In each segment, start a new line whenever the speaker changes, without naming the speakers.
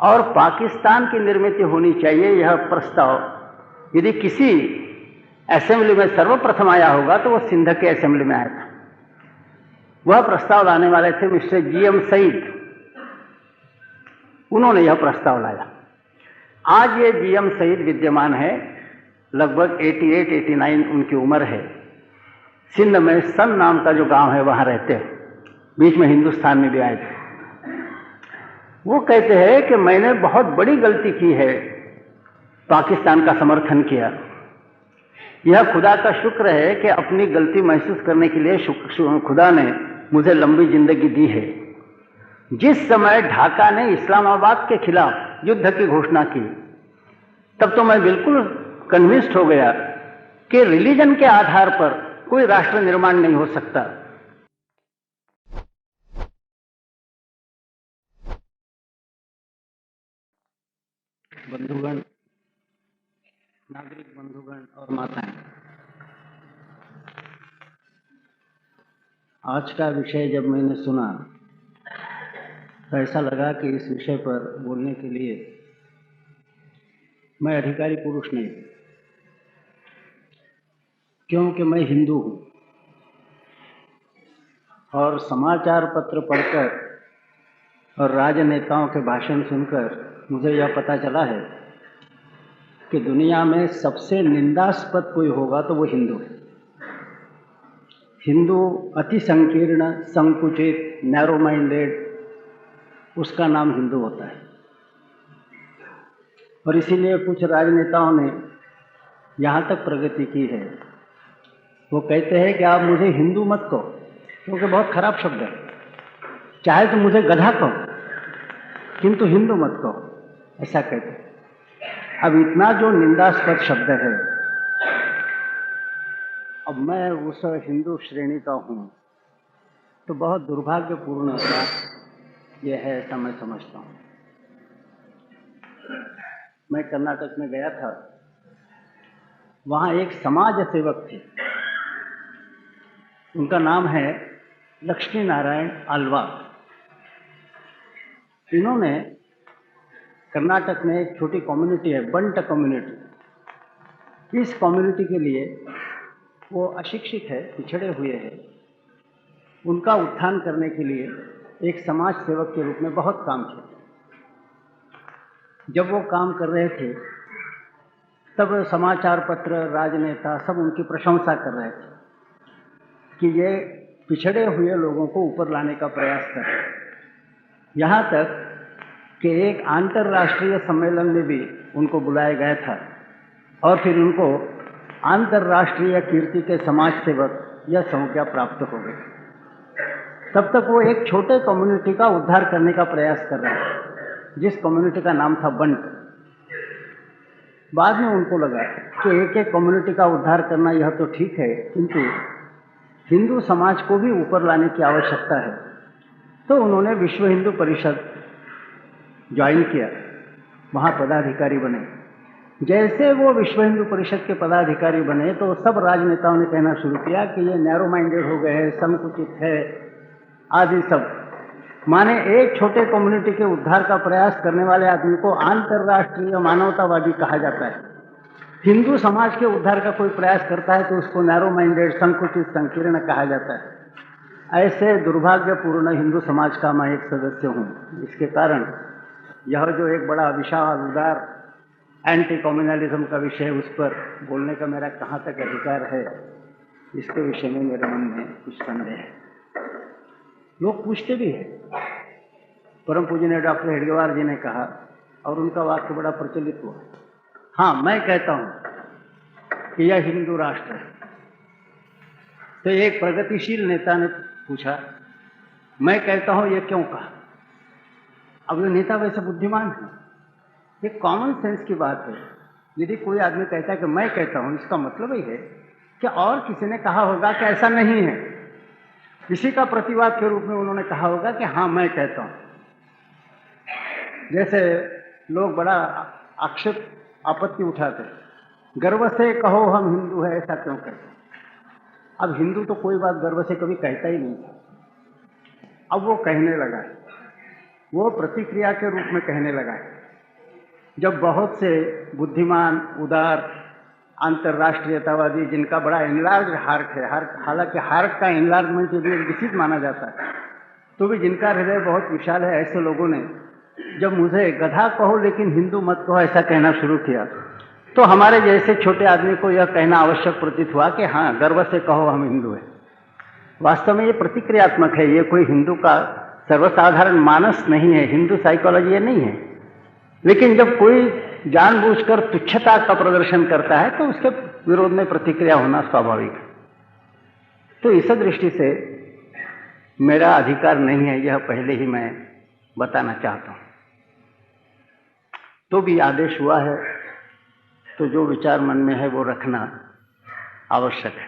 और पाकिस्तान की निर्मित होनी चाहिए, यह प्रस्ताव यदि किसी असेंबली में सर्वप्रथम आया होगा तो वो सिंध के असेंबली में आया था। वह प्रस्ताव लाने वाले थे मिस्टर GM सईद, उन्होंने यह प्रस्ताव लाया। आज ये GM सईद विद्यमान है, लगभग 88-89 उनकी उम्र है। सिंध में सन नाम का जो गांव है वहां रहते हैं, बीच में हिंदुस्तान में भी आए थे। वो कहते हैं कि मैंने बहुत बड़ी गलती की है, पाकिस्तान का समर्थन किया। यह खुदा का शुक्र है कि अपनी गलती महसूस करने के लिए खुदा ने मुझे लंबी जिंदगी दी है। जिस समय ढाका ने इस्लामाबाद के खिलाफ युद्ध की घोषणा की, तब तो मैं बिल्कुल कन्विंस्ड हो गया कि रिलीजन के आधार पर कोई राष्ट्र निर्माण नहीं हो सकता। बंधुगण, नागरिक बंधुगण और माताएं, आज का विषय जब मैंने सुना तो ऐसा लगा कि इस विषय पर बोलने के लिए मैं अधिकारी पुरुष नहीं, क्योंकि मैं हिंदू हूं और समाचार पत्र पढ़कर और राजनेताओं के भाषण सुनकर मुझे यह पता चला है कि दुनिया में सबसे निंदास्पद कोई होगा तो वो हिंदू है। हिंदू अति संकीर्ण, संकुचित, नैरो माइंडेड, उसका नाम हिंदू होता है। और इसीलिए कुछ राजनेताओं ने यहाँ तक प्रगति की है, वो कहते हैं कि आप मुझे हिंदू मत कहो, क्योंकि बहुत खराब शब्द है। चाहे तो मुझे गधा कहो, किंतु हिंदू मत कहो, ऐसा कहते हैं। अब इतना जो निंदास्पद शब्द है, अब मैं उस हिंदू श्रेणी का हूँ, तो बहुत दुर्भाग्यपूर्ण बात यह है, ऐसा मैं समझता हूँ। मैं कर्नाटक में गया था, वहाँ एक समाज सेवक थे, उनका नाम है लक्ष्मी नारायण आल्वा। इन्होंने कर्नाटक में एक छोटी कम्युनिटी है, बंट कम्युनिटी। इस कम्युनिटी के लिए वो अशिक्षित है, पिछड़े हुए हैं, उनका उत्थान करने के लिए एक समाज सेवक के रूप में बहुत काम किया। जब वो काम कर रहे थे तब समाचार पत्र, राजनेता सब उनकी प्रशंसा कर रहे थे कि ये पिछड़े हुए लोगों को ऊपर लाने का प्रयास कर रहे हैं। यहाँ तक कि एक अंतर्राष्ट्रीय सम्मेलन में भी उनको बुलाया गया था और फिर उनको अंतर्राष्ट्रीय कीर्ति के समाज सेवक यह संज्ञा प्राप्त हो गई। तब तक वो एक छोटे कम्युनिटी का उद्धार करने का प्रयास कर रहे थे, जिस कम्युनिटी का नाम था बंट। बाद में उनको लगा कि एक एक कम्युनिटी का उद्धार करना यह तो ठीक है, किंतु हिंदू समाज को भी ऊपर लाने की आवश्यकता है। तो उन्होंने विश्व हिंदू परिषद ज्वाइन किया, वहाँ पदाधिकारी बने। जैसे वो विश्व हिंदू परिषद के पदाधिकारी बने तो सब राजनेताओं ने कहना शुरू किया कि ये नैरो माइंडेड हो गए हैं, संकुचित है आदि सब। माने एक छोटे कम्युनिटी के उद्धार का प्रयास करने वाले आदमी को अंतर्राष्ट्रीय मानवतावादी कहा जाता है। हिंदू समाज के उद्धार का कोई प्रयास करता है तो उसको नैरो माइंडेड, संकुचित, संकीर्ण कहा जाता है। ऐसे दुर्भाग्यपूर्ण हिंदू समाज का मैं एक सदस्य हूँ। इसके कारण यह जो एक बड़ा विशाल उदार एंटी कम्युनलिज्म का विषय, उस पर बोलने का मेरा कहाँ तक अधिकार है, इसके विषय में मेरे मन में कुछ संदेह है। लोग पूछते भी हैं। परम पूजनीय डॉक्टर हेडगेवार जी ने कहा, और उनका वाक्य बड़ा प्रचलित हुआ, हाँ मैं कहता हूं कि यह हिंदू राष्ट्र है। तो एक प्रगतिशील नेता ने पूछा, मैं कहता हूं, यह क्यों कहा? अब ये नेता वैसे बुद्धिमान है, ये कॉमन सेंस की बात है। यदि कोई आदमी कहता है कि मैं कहता हूं, इसका मतलब ही है कि और किसी ने कहा होगा कि ऐसा नहीं है। इसी का प्रतिवाद के रूप में उन्होंने कहा होगा कि हाँ मैं कहता हूं। जैसे लोग बड़ा आक्षेप, आपत्ति उठाते, गर्व से कहो हम हिंदू है, ऐसा क्यों कहते? अब हिंदू तो कोई बात गर्व से कभी कहता ही नहीं था, अब वो कहने लगा है। वो प्रतिक्रिया के रूप में कहने लगा है। जब बहुत से बुद्धिमान, उदार, अंतर्राष्ट्रीयतावादी, जिनका बड़ा एनलार्ज हार्ट है, हालांकि हार्ट का एनलार्जमेंट भी एक डिसीज माना जाता है, तो भी जिनका हृदय बहुत विशाल है, ऐसे लोगों ने जब मुझे गधा कहो लेकिन हिंदू मत कहो ऐसा कहना शुरू किया, तो हमारे जैसे छोटे आदमी को यह कहना आवश्यक प्रतीत हुआ कि हाँ, गर्व से कहो हम हिंदू हैं। वास्तव में ये प्रतिक्रियात्मक है, ये कोई हिंदू का सर्वसाधारण मानस नहीं है, हिंदू साइकोलॉजी ये नहीं है। लेकिन जब कोई जानबूझकर तुच्छता का प्रदर्शन करता है तो उसके विरोध में प्रतिक्रिया होना स्वाभाविक है। तो इस दृष्टि से मेरा अधिकार नहीं है, यह पहले ही मैं बताना चाहता हूं। तो भी आदेश हुआ है तो जो विचार मन में है वो रखना आवश्यक है।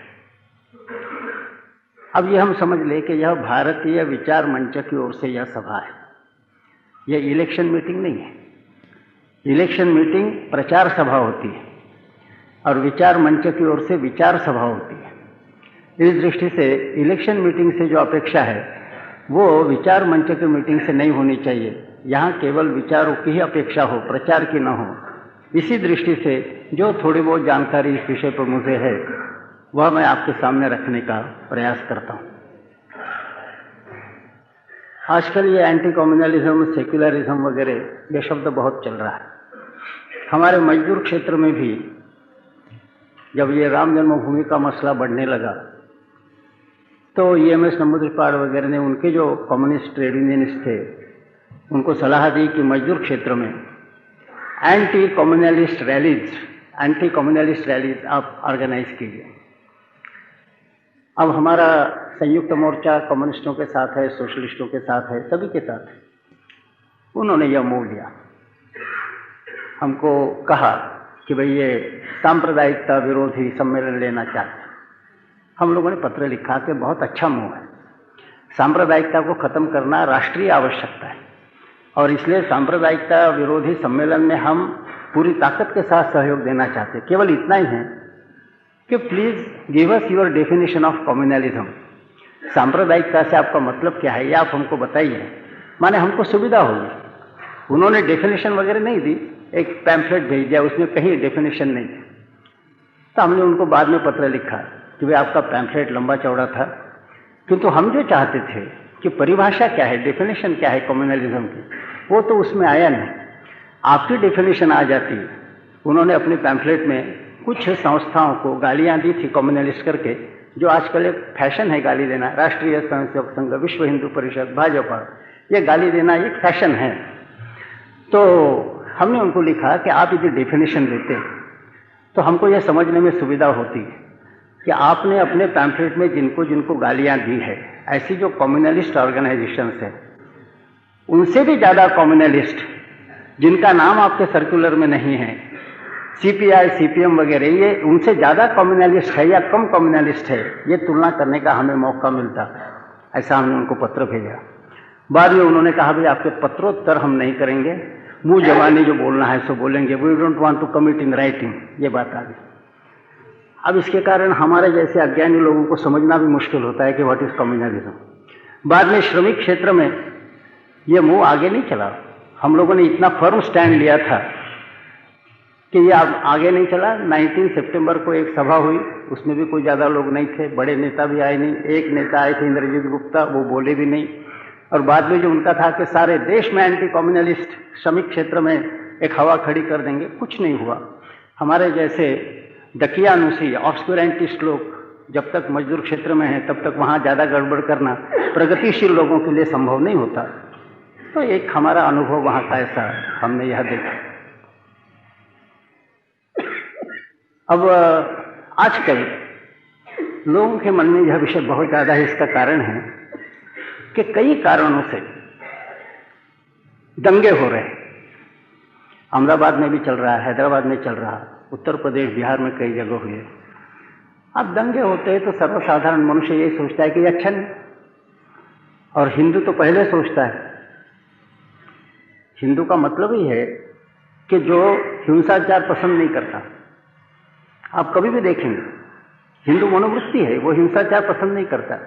अब यह हम समझ ले कि यह भारतीय विचार मंच की ओर से यह सभा है, यह इलेक्शन मीटिंग नहीं है। इलेक्शन मीटिंग प्रचार सभा होती है और विचार मंच की ओर से विचार सभा होती है। इस दृष्टि से इलेक्शन मीटिंग से जो अपेक्षा है वो विचार मंच की मीटिंग से नहीं होनी चाहिए। यहाँ केवल विचारों की ही अपेक्षा हो, प्रचार की न हो। इसी दृष्टि से जो थोड़ी बहुत जानकारी इस विषय पर मुझे है वह मैं आपके सामने रखने का प्रयास करता हूँ। आजकल ये एंटी कम्युनलिज्म, सेक्युलरिज्म वगैरह ये शब्द बहुत चल रहा है। हमारे मजदूर क्षेत्र में भी जब ये राम जन्मभूमि का मसला बढ़ने लगा तो EMS नंबूदिरपाड़ वगैरह ने, उनके जो कम्युनिस्ट ट्रेड यूनियनिस्ट थे, उनको सलाह दी कि मजदूर क्षेत्र में एंटी कम्युनलिस्ट रैलीज आप ऑर्गेनाइज कीजिए। अब हमारा संयुक्त मोर्चा कम्युनिस्टों के साथ है, सोशलिस्टों के साथ है, सभी के साथ है। उन्होंने यह मोड़ लिया, हमको कहा कि भाई ये सांप्रदायिकता विरोधी सम्मेलन लेना चाहते हैं। हम लोगों ने पत्र लिखा कि बहुत अच्छा मूव है, सांप्रदायिकता को खत्म करना राष्ट्रीय आवश्यकता है और इसलिए सांप्रदायिकता विरोधी सम्मेलन में हम पूरी ताकत के साथ सहयोग देना चाहते हैं। केवल इतना ही है कि please give us your definition of communalism. सांप्रदायिकता से आपका मतलब क्या है ये आप हमको बताइए, माने हमको सुविधा होगी। उन्होंने डेफिनेशन वगैरह नहीं दी, एक पैम्फलेट भेज दिया, उसमें कहीं डेफिनेशन नहीं थी। तो हमने उनको बाद में पत्र लिखा कि भाई आपका पैम्फलेट लंबा चौड़ा था, किंतु हम जो चाहते थे कि परिभाषा क्या है, डेफिनेशन क्या है कम्युनलिज्म की, वो तो उसमें आया नहीं। आपकी डेफिनेशन आ जाती। उन्होंने अपने पैम्फलेट में कुछ संस्थाओं को गालियां दी थी कम्युनलिस्ट करके, जो आजकल एक फैशन है गाली देना। राष्ट्रीय स्वयंसेवक संघ, विश्व हिंदू परिषद, भाजपा, ये गाली देना एक फैशन है। तो हमने उनको लिखा कि आप यदि डेफिनेशन देते तो हमको यह समझने में सुविधा होती कि आपने अपने पैम्फलेट में जिनको जिनको गालियां दी है, ऐसी जो कम्युनलिस्ट ऑर्गेनाइजेशंस है, उनसे भी ज़्यादा कम्युनलिस्ट जिनका नाम आपके सर्कुलर में नहीं है, CPI, CPM वगैरह, ये उनसे ज़्यादा कम्युनलिस्ट है या कम कम्युनलिस्ट है, ये तुलना करने का हमें मौका मिलता। ऐसा हमने उनको पत्र भेजा। बाद में उन्होंने कहा भाई आपके पत्रोत्तर हम नहीं करेंगे, मुंह जबानी जो बोलना है सो बोलेंगे, we don't want to commit in writing. ये बात आ गई। अब इसके कारण हमारे जैसे अज्ञानी लोगों को समझना भी मुश्किल होता है कि व्हाट इज कम्युनलिज्म। बाद में श्रमिक क्षेत्र में ये मुंह आगे नहीं चला। हम लोगों ने इतना फर्म स्टैंड लिया था कि ये आगे नहीं चला। 19 सितंबर को एक सभा हुई, उसमें भी कोई ज़्यादा लोग नहीं थे, बड़े नेता भी आए नहीं। एक नेता आए थे इंद्रजीत गुप्ता, वो बोले भी नहीं। और बाद में जो उनका था कि सारे देश में एंटी कम्युनलिस्ट श्रमिक क्षेत्र में एक हवा खड़ी कर देंगे, कुछ नहीं हुआ। हमारे जैसे दकियानुसी ऑब्सक्यूरेंटिस्ट लोग जब तक मजदूर क्षेत्र में हैं तब तक वहाँ ज़्यादा गड़बड़ करना प्रगतिशील लोगों के लिए संभव नहीं होता। तो एक हमारा अनुभव वहाँ का ऐसा हमने यह देखा। अब आजकल लोगों के मन में यह विषय बहुत ज़्यादा है। इसका कारण है कि कई कारणों से दंगे हो रहे हैं। अहमदाबाद में भी चल रहा है, हैदराबाद में चल रहा, उत्तर प्रदेश, बिहार में कई जगह हुए। अब दंगे होते हैं तो सर्वसाधारण मनुष्य यही सोचता है कि अच्छा नहीं, और हिंदू तो पहले सोचता है। हिंदू का मतलब ही है कि जो हिंसाचार पसंद नहीं करता। आप कभी भी देखेंगे हिंदू मनोवृत्ति है, वो हिंसाचार पसंद नहीं करता।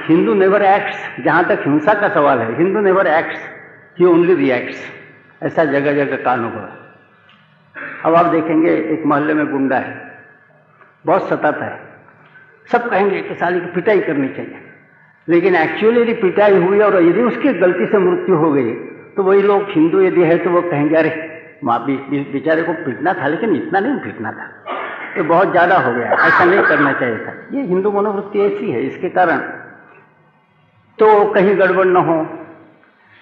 हिंदू नेवर एक्ट्स, जहां तक हिंसा का सवाल है, हिंदू नेवर एक्ट्स। ही ओनली रिएक्ट्स, ऐसा जगह जगह कान होगा। अब आप देखेंगे एक मोहल्ले में गुंडा है, बहुत सताता है, सब कहेंगे कि साली की पिटाई करनी चाहिए, लेकिन एक्चुअली यदि पिटाई हुई और यदि उसकी गलती से मृत्यु हो गई तो वही लोग हिंदू यदि है तो वो कहेंगे अरे बेचारे को पीटना था लेकिन इतना नहीं पीटना था, ये बहुत ज्यादा हो गया, ऐसा नहीं करना चाहिए था। ये हिंदू मनोवृत्ति ऐसी है, इसके कारण तो कहीं गड़बड़ न हो,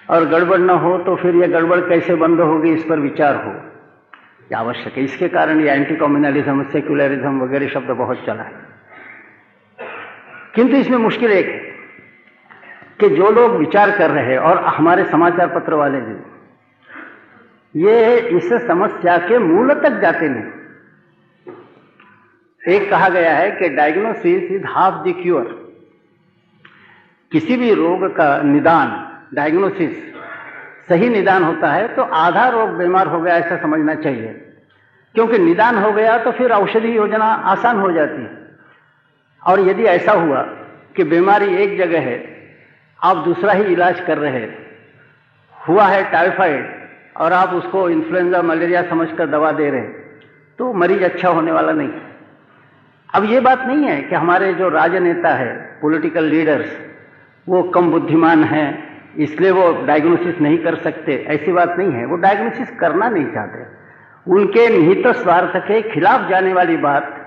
और गड़बड़ न हो तो फिर ये गड़बड़ कैसे बंद होगी इस पर विचार हो, ये आवश्यक है। इसके कारण ये एंटी कम्युनलिज्म, सेक्युलरिज्म वगैरह शब्द बहुत चला है। किंतु इसमें मुश्किल एक है कि जो लोग विचार कर रहे हैं और हमारे समाचार पत्र वाले भी, ये इस समस्या के मूल तक जाते नहीं। एक कहा गया है कि diagnosis is half the cure. किसी भी रोग का निदान, डायग्नोसिस सही निदान होता है तो आधा रोग बीमार हो गया ऐसा समझना चाहिए, क्योंकि निदान हो गया तो फिर औषधि योजना आसान हो जाती है। और यदि ऐसा हुआ कि बीमारी एक जगह है, आप दूसरा ही इलाज कर रहे हैं, हुआ है टाइफाइड और आप उसको इन्फ्लुएंजा मलेरिया समझकर दवा दे रहे हैं, तो मरीज अच्छा होने वाला नहीं। अब ये बात नहीं है कि हमारे जो राजनेता है, पॉलिटिकल लीडर्स, वो कम बुद्धिमान हैं इसलिए वो डायग्नोसिस नहीं कर सकते, ऐसी बात नहीं है। वो डायग्नोसिस करना नहीं चाहते, उनके निहित स्वार्थ के खिलाफ जाने वाली बात,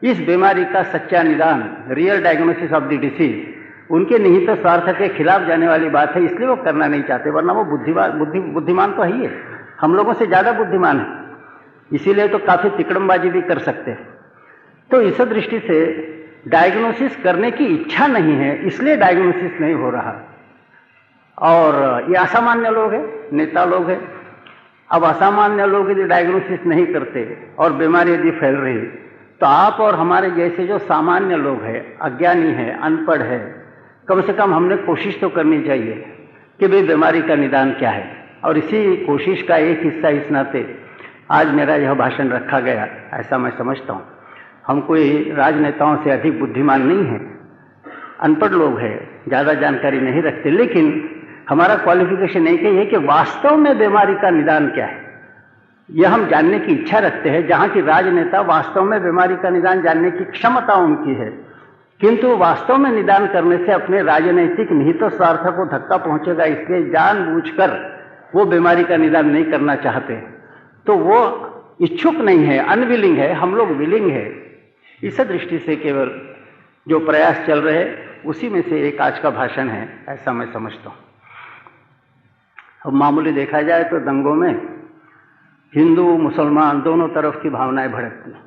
इस बीमारी का सच्चा निदान, real diagnosis of the disease, उनके निहित स्वार्थ के खिलाफ जाने वाली बात है, इसलिए वो करना नहीं चाहते। वरना वो बुद्धिमान तो है ही है, हम लोगों से ज्यादा बुद्धिमान है, इसीलिए तो काफी तिकड़मबाजी भी कर सकते हैं। तो इस दृष्टि से डायग्नोसिस करने की इच्छा नहीं है, इसलिए डायग्नोसिस नहीं हो रहा। और ये असामान्य लोग हैं, नेता लोग हैं। अब असामान्य लोग यदि डायग्नोसिस नहीं करते और बीमारी यदि फैल रही, तो आप और हमारे जैसे जो सामान्य लोग हैं, अज्ञानी है, अनपढ़ है, कम से कम हमने कोशिश तो करनी चाहिए कि भाई बीमारी का निदान क्या है। और इसी कोशिश का एक हिस्सा इस नाते आज मेरा यह भाषण रखा गया, ऐसा मैं समझता हूँ। हम कोई राजनेताओं से अधिक बुद्धिमान नहीं हैं, अनपढ़ लोग हैं, ज़्यादा जानकारी नहीं रखते, लेकिन हमारा क्वालिफिकेशन एक ही है कि वास्तव में बीमारी का निदान क्या है, यह हम जानने की इच्छा रखते हैं। जहाँ की राजनेता वास्तव में बीमारी का निदान जानने की क्षमता उनकी है, किंतु वास्तव में निदान करने से अपने राजनैतिक निहित स्वार्थ को धक्का पहुंचेगा, इसलिए जानबूझकर वो बीमारी का निदान नहीं करना चाहते। तो वो इच्छुक नहीं है, अनविलिंग है, हम लोग विलिंग है। इस दृष्टि से केवल जो प्रयास चल रहे उसी में से एक आज का भाषण है, ऐसा मैं समझता हूँ। अब मामूली देखा जाए तो दंगों में हिंदू मुसलमान दोनों तरफ की भावनाएं भड़कती हैं,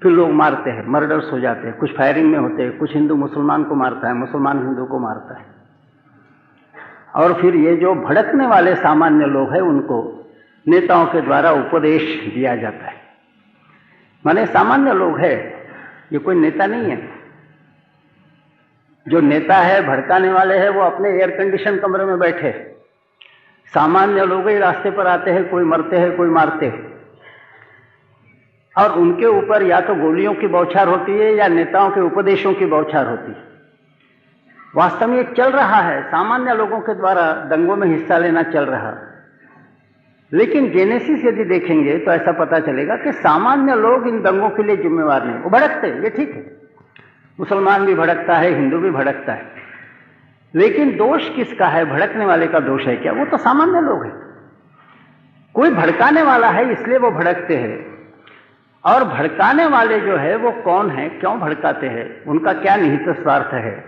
फिर लोग मारते हैं, मर्डर्स हो जाते हैं, कुछ फायरिंग में होते हैं, कुछ हिंदू मुसलमान को मारता है, मुसलमान हिंदू को मारता है। और फिर ये जो भड़कने वाले सामान्य लोग हैं उनको नेताओं के द्वारा उपदेश दिया जाता है। माने सामान्य लोग हैं, ये कोई नेता नहीं है। जो नेता है, भड़काने वाले हैं, वो अपने एयर कंडीशन कमरे में बैठे। सामान्य लोग ही रास्ते पर आते हैं, कोई मरते हैं, कोई मारते हैं, और उनके ऊपर या तो गोलियों की बौछार होती है या नेताओं के उपदेशों की बौछार होती है। वास्तव में ये चल रहा है, सामान्य लोगों के द्वारा दंगों में हिस्सा लेना चल रहा। लेकिन जेनेसिस यदि देखेंगे तो ऐसा पता चलेगा कि सामान्य लोग इन दंगों के लिए जिम्मेवार नहीं। वो भड़कते, ये ठीक है, मुसलमान भी भड़कता है, हिंदू भी भड़कता है, लेकिन दोष किसका है? भड़कने वाले का दोष है क्या? वो तो सामान्य लोग हैं। कोई भड़काने वाला है इसलिए वो भड़कते हैं, और भड़काने वाले जो है वो कौन है, क्यों भड़काते हैं, उनका क्या निहित स्वार्थ है,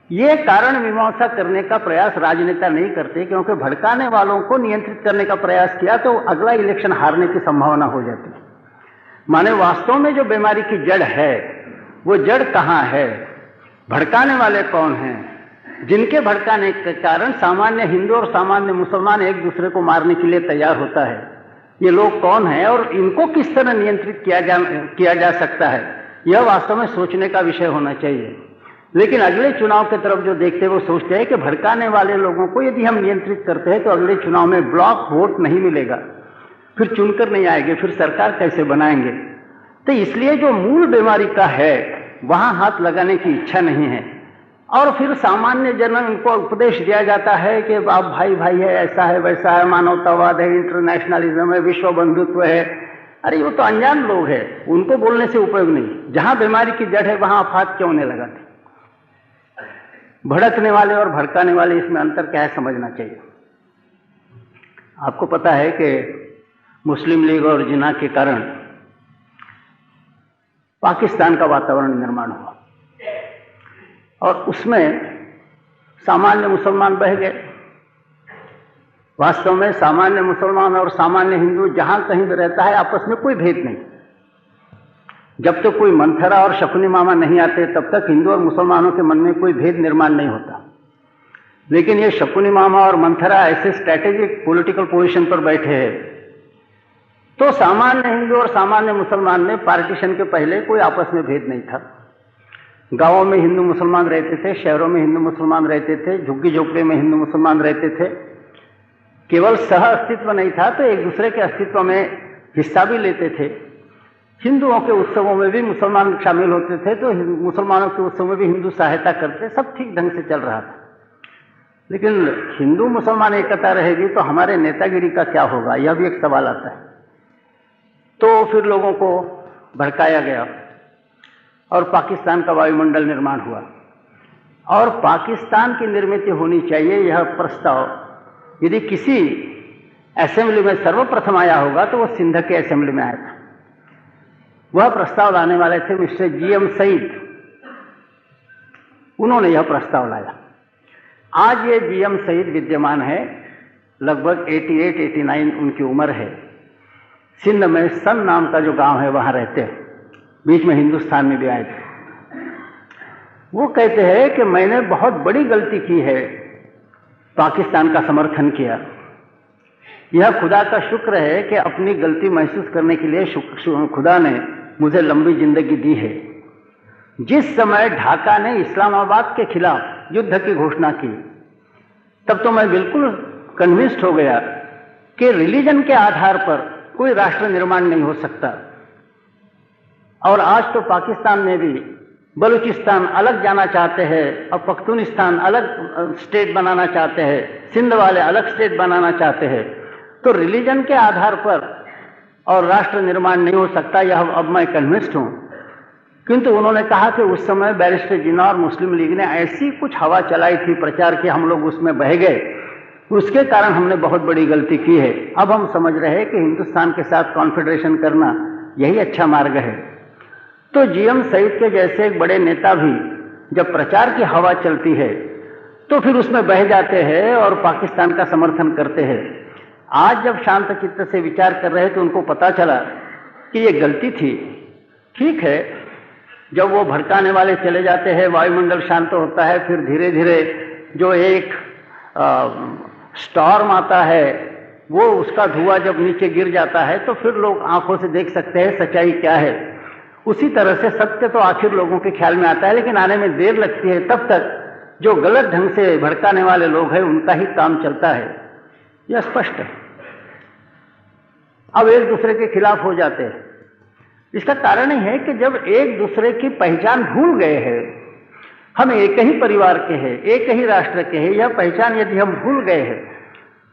ये कारण मीमांसा करने का प्रयास राजनेता नहीं करते। क्योंकि भड़काने वालों को नियंत्रित करने का प्रयास किया तो अगला इलेक्शन हारने की संभावना हो जाती है। माने वास्तव में जो बीमारी की जड़ है, वो जड़ कहाँ है, भड़काने वाले कौन हैं, जिनके भड़काने के कारण सामान्य हिंदू और सामान्य मुसलमान एक दूसरे को मारने के लिए तैयार होता है, ये लोग कौन हैं और इनको किस तरह नियंत्रित किया जा सकता है, यह वास्तव में सोचने का विषय होना चाहिए। लेकिन अगले चुनाव की तरफ जो देखते हैं वो सोचते हैं कि भड़काने वाले लोगों को यदि हम नियंत्रित करते हैं तो अगले चुनाव में ब्लॉक वोट नहीं मिलेगा, फिर चुनकर नहीं आएंगे, फिर सरकार कैसे बनाएंगे। तो इसलिए जो मूल बीमारी का है वहां हाथ लगाने की इच्छा नहीं है, और फिर सामान्य जन उनको उपदेश दिया जाता है कि आप भाई भाई है, ऐसा है वैसा है, मानवतावाद है, इंटरनेशनलिज्म है, विश्व बंधुत्व है। अरे वो तो अनजान लोग हैं, उनको बोलने से उपयोग नहीं। जहां बीमारी की जड़ है वहां अफवाह क्यों नहीं लगाते? भड़कने वाले और भड़काने वाले, इसमें अंतर क्या है समझना चाहिए। आपको पता है कि मुस्लिम लीग और जिना के कारण पाकिस्तान का वातावरण निर्माण हुआ और उसमें सामान्य मुसलमान बह गए। वास्तव में सामान्य मुसलमान और सामान्य हिंदू जहां कहीं भी रहता है, आपस में कोई भेद नहीं। जब तक कोई मंथरा और शकुनी मामा नहीं आते तब तक हिंदू और मुसलमानों के मन में कोई भेद निर्माण नहीं होता। लेकिन ये शकुनी मामा और मंथरा ऐसे स्ट्रैटेजिक पॉलिटिकल पोजीशन पर बैठे हैं, तो सामान्य हिंदू और सामान्य मुसलमान में पार्टीशन के पहले कोई आपस में भेद नहीं था। गांवों में हिंदू मुसलमान रहते थे, शहरों में हिंदू मुसलमान रहते थे, झुग्गी झोपड़े में हिंदू मुसलमान रहते थे। केवल सह अस्तित्व नहीं था, तो एक दूसरे के अस्तित्व में हिस्सा भी लेते थे। हिंदुओं के उत्सवों में भी मुसलमान शामिल होते थे, तो मुसलमानों के उत्सवों में भी हिंदू सहायता करते, सब ठीक ढंग से चल रहा था। लेकिन हिंदू मुसलमान एकता रहेगी तो हमारे नेतागिरी का क्या होगा, यह भी एक सवाल आता है। तो फिर लोगों को भड़काया गया और पाकिस्तान का वायुमंडल निर्माण हुआ और पाकिस्तान की निर्मित होनी चाहिए, यह प्रस्ताव यदि किसी असेंबली में सर्वप्रथम आया होगा तो वह सिंध के असेंबली में आया था। वह प्रस्ताव लाने वाले थे मिस्टर GM सईद, उन्होंने यह प्रस्ताव लाया। आज ये GM सईद विद्यमान है, लगभग 88-89 उनकी उम्र है। सिंध में सन नाम का जो गांव है वहां रहते हैं, बीच में हिंदुस्तान में भी आए थे। वो कहते हैं कि मैंने बहुत बड़ी गलती की है, पाकिस्तान का समर्थन किया। यह खुदा का शुक्र है कि अपनी गलती महसूस करने के लिए खुदा ने मुझे लंबी जिंदगी दी है। जिस समय ढाका ने इस्लामाबाद के खिलाफ युद्ध की घोषणा की, तब तो मैं बिल्कुल कन्विंस्ड हो गया कि रिलीजन के आधार पर कोई राष्ट्र निर्माण नहीं हो सकता। और आज तो पाकिस्तान में भी बलूचिस्तान अलग जाना चाहते हैं और पख्तूनिस्तान अलग स्टेट बनाना चाहते हैं, सिंध वाले अलग स्टेट बनाना चाहते हैं। तो रिलीजन के आधार पर और राष्ट्र निर्माण नहीं हो सकता, यह अब मैं कन्विंस्ड हूं। किंतु उन्होंने कहा कि उस समय बैरिस्टर जिन्ना और मुस्लिम लीग ने ऐसी कुछ हवा चलाई थी प्रचार की, हम लोग उसमें बह गए, उसके कारण हमने बहुत बड़ी गलती की है। अब हम समझ रहे हैं कि हिंदुस्तान के साथ कॉन्फेडरेशन करना यही अच्छा मार्ग है। तो GM सईद के जैसे एक बड़े नेता भी जब प्रचार की हवा चलती है तो फिर उसमें बह जाते हैं और पाकिस्तान का समर्थन करते हैं। आज जब शांत चित्त से विचार कर रहे तो उनको पता चला कि ये गलती थी। ठीक है, जब वो भड़काने वाले चले जाते हैं, वायुमंडल शांत होता है, फिर धीरे धीरे जो एक स्टॉर्म आता है, वो उसका धुआं जब नीचे गिर जाता है तो फिर लोग आंखों से देख सकते हैं सच्चाई क्या है। उसी तरह से सत्य तो आखिर लोगों के ख्याल में आता है, लेकिन आने में देर लगती है। तब तक जो गलत ढंग से भड़काने वाले लोग हैं उनका ही काम चलता है, यह स्पष्ट है। अब एक दूसरे के खिलाफ हो जाते हैं। इसका कारण ही है कि जब एक दूसरे की पहचान भूल गए हैं, हम एक ही परिवार के हैं, एक ही राष्ट्र के हैं, यह पहचान यदि हम भूल गए हैं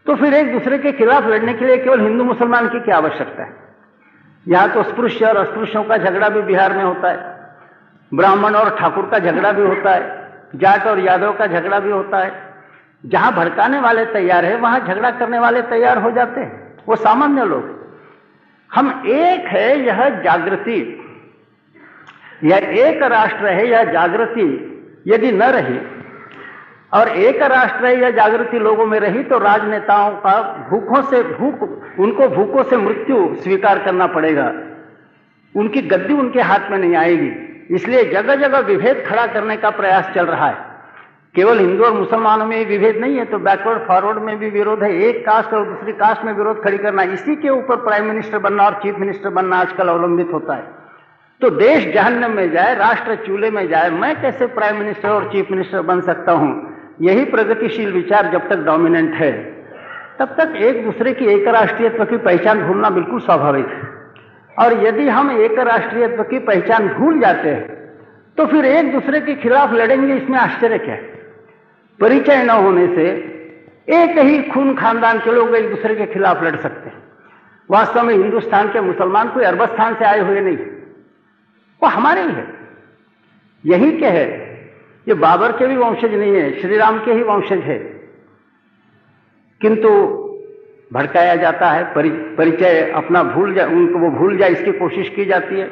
तो फिर एक दूसरे के खिलाफ लड़ने के लिए केवल हिंदू मुसलमान की क्या आवश्यकता है। यहां तो स्पृश्य और अस्पृश्यों का झगड़ा भी बिहार में होता है, ब्राह्मण और ठाकुर का झगड़ा भी होता है, जाट और यादव का झगड़ा भी होता है। जहां भड़काने वाले तैयार है वहां झगड़ा करने वाले तैयार हो जाते हैं, वो सामान्य लोग। हम एक है, यह जागृति, यह एक राष्ट्र है, यह जागृति यदि न रही और एक राष्ट्र है, यह जागृति लोगों में रही तो राजनेताओं का उनको भूखों से मृत्यु स्वीकार करना पड़ेगा। उनकी गद्दी उनके हाथ में नहीं आएगी। इसलिए जगह जगह विभेद खड़ा करने का प्रयास चल रहा है। केवल हिंदू और मुसलमानों में विभेद नहीं है, तो बैकवर्ड फॉरवर्ड में भी विरोध है। एक कास्ट और दूसरी कास्ट में विरोध खड़ी करना, इसी के ऊपर प्राइम मिनिस्टर बनना और चीफ मिनिस्टर बनना आजकल अवलंबित होता है। तो देश जहन्नम में जाए, राष्ट्र चूल्हे में जाए, मैं कैसे प्राइम मिनिस्टर और चीफ मिनिस्टर बन सकता हूं। यही प्रगतिशील विचार जब तक डोमिनेंट है तब तक एक दूसरे की एक राष्ट्रीयत्व की पहचान भूलना बिल्कुल स्वाभाविक है। और यदि हम एक राष्ट्रीयत्व की पहचान भूल जाते हैं तो फिर एक दूसरे के खिलाफ लड़ेंगे, इसमें आश्चर्य क्या है? परिचय न होने से एक ही खून खानदान के लोग एक दूसरे के खिलाफ लड़ सकते हैं। वास्तव में हिंदुस्तान के मुसलमान कोई अरबस्तान से आए हुए नहीं, वो हमारे ही है, यही के है। ये बाबर के भी वंशज नहीं है, श्री राम के ही वंशज है, किंतु भड़काया जाता है, परिचय अपना भूल जाए, उनको वो भूल जाए इसकी कोशिश की जाती है।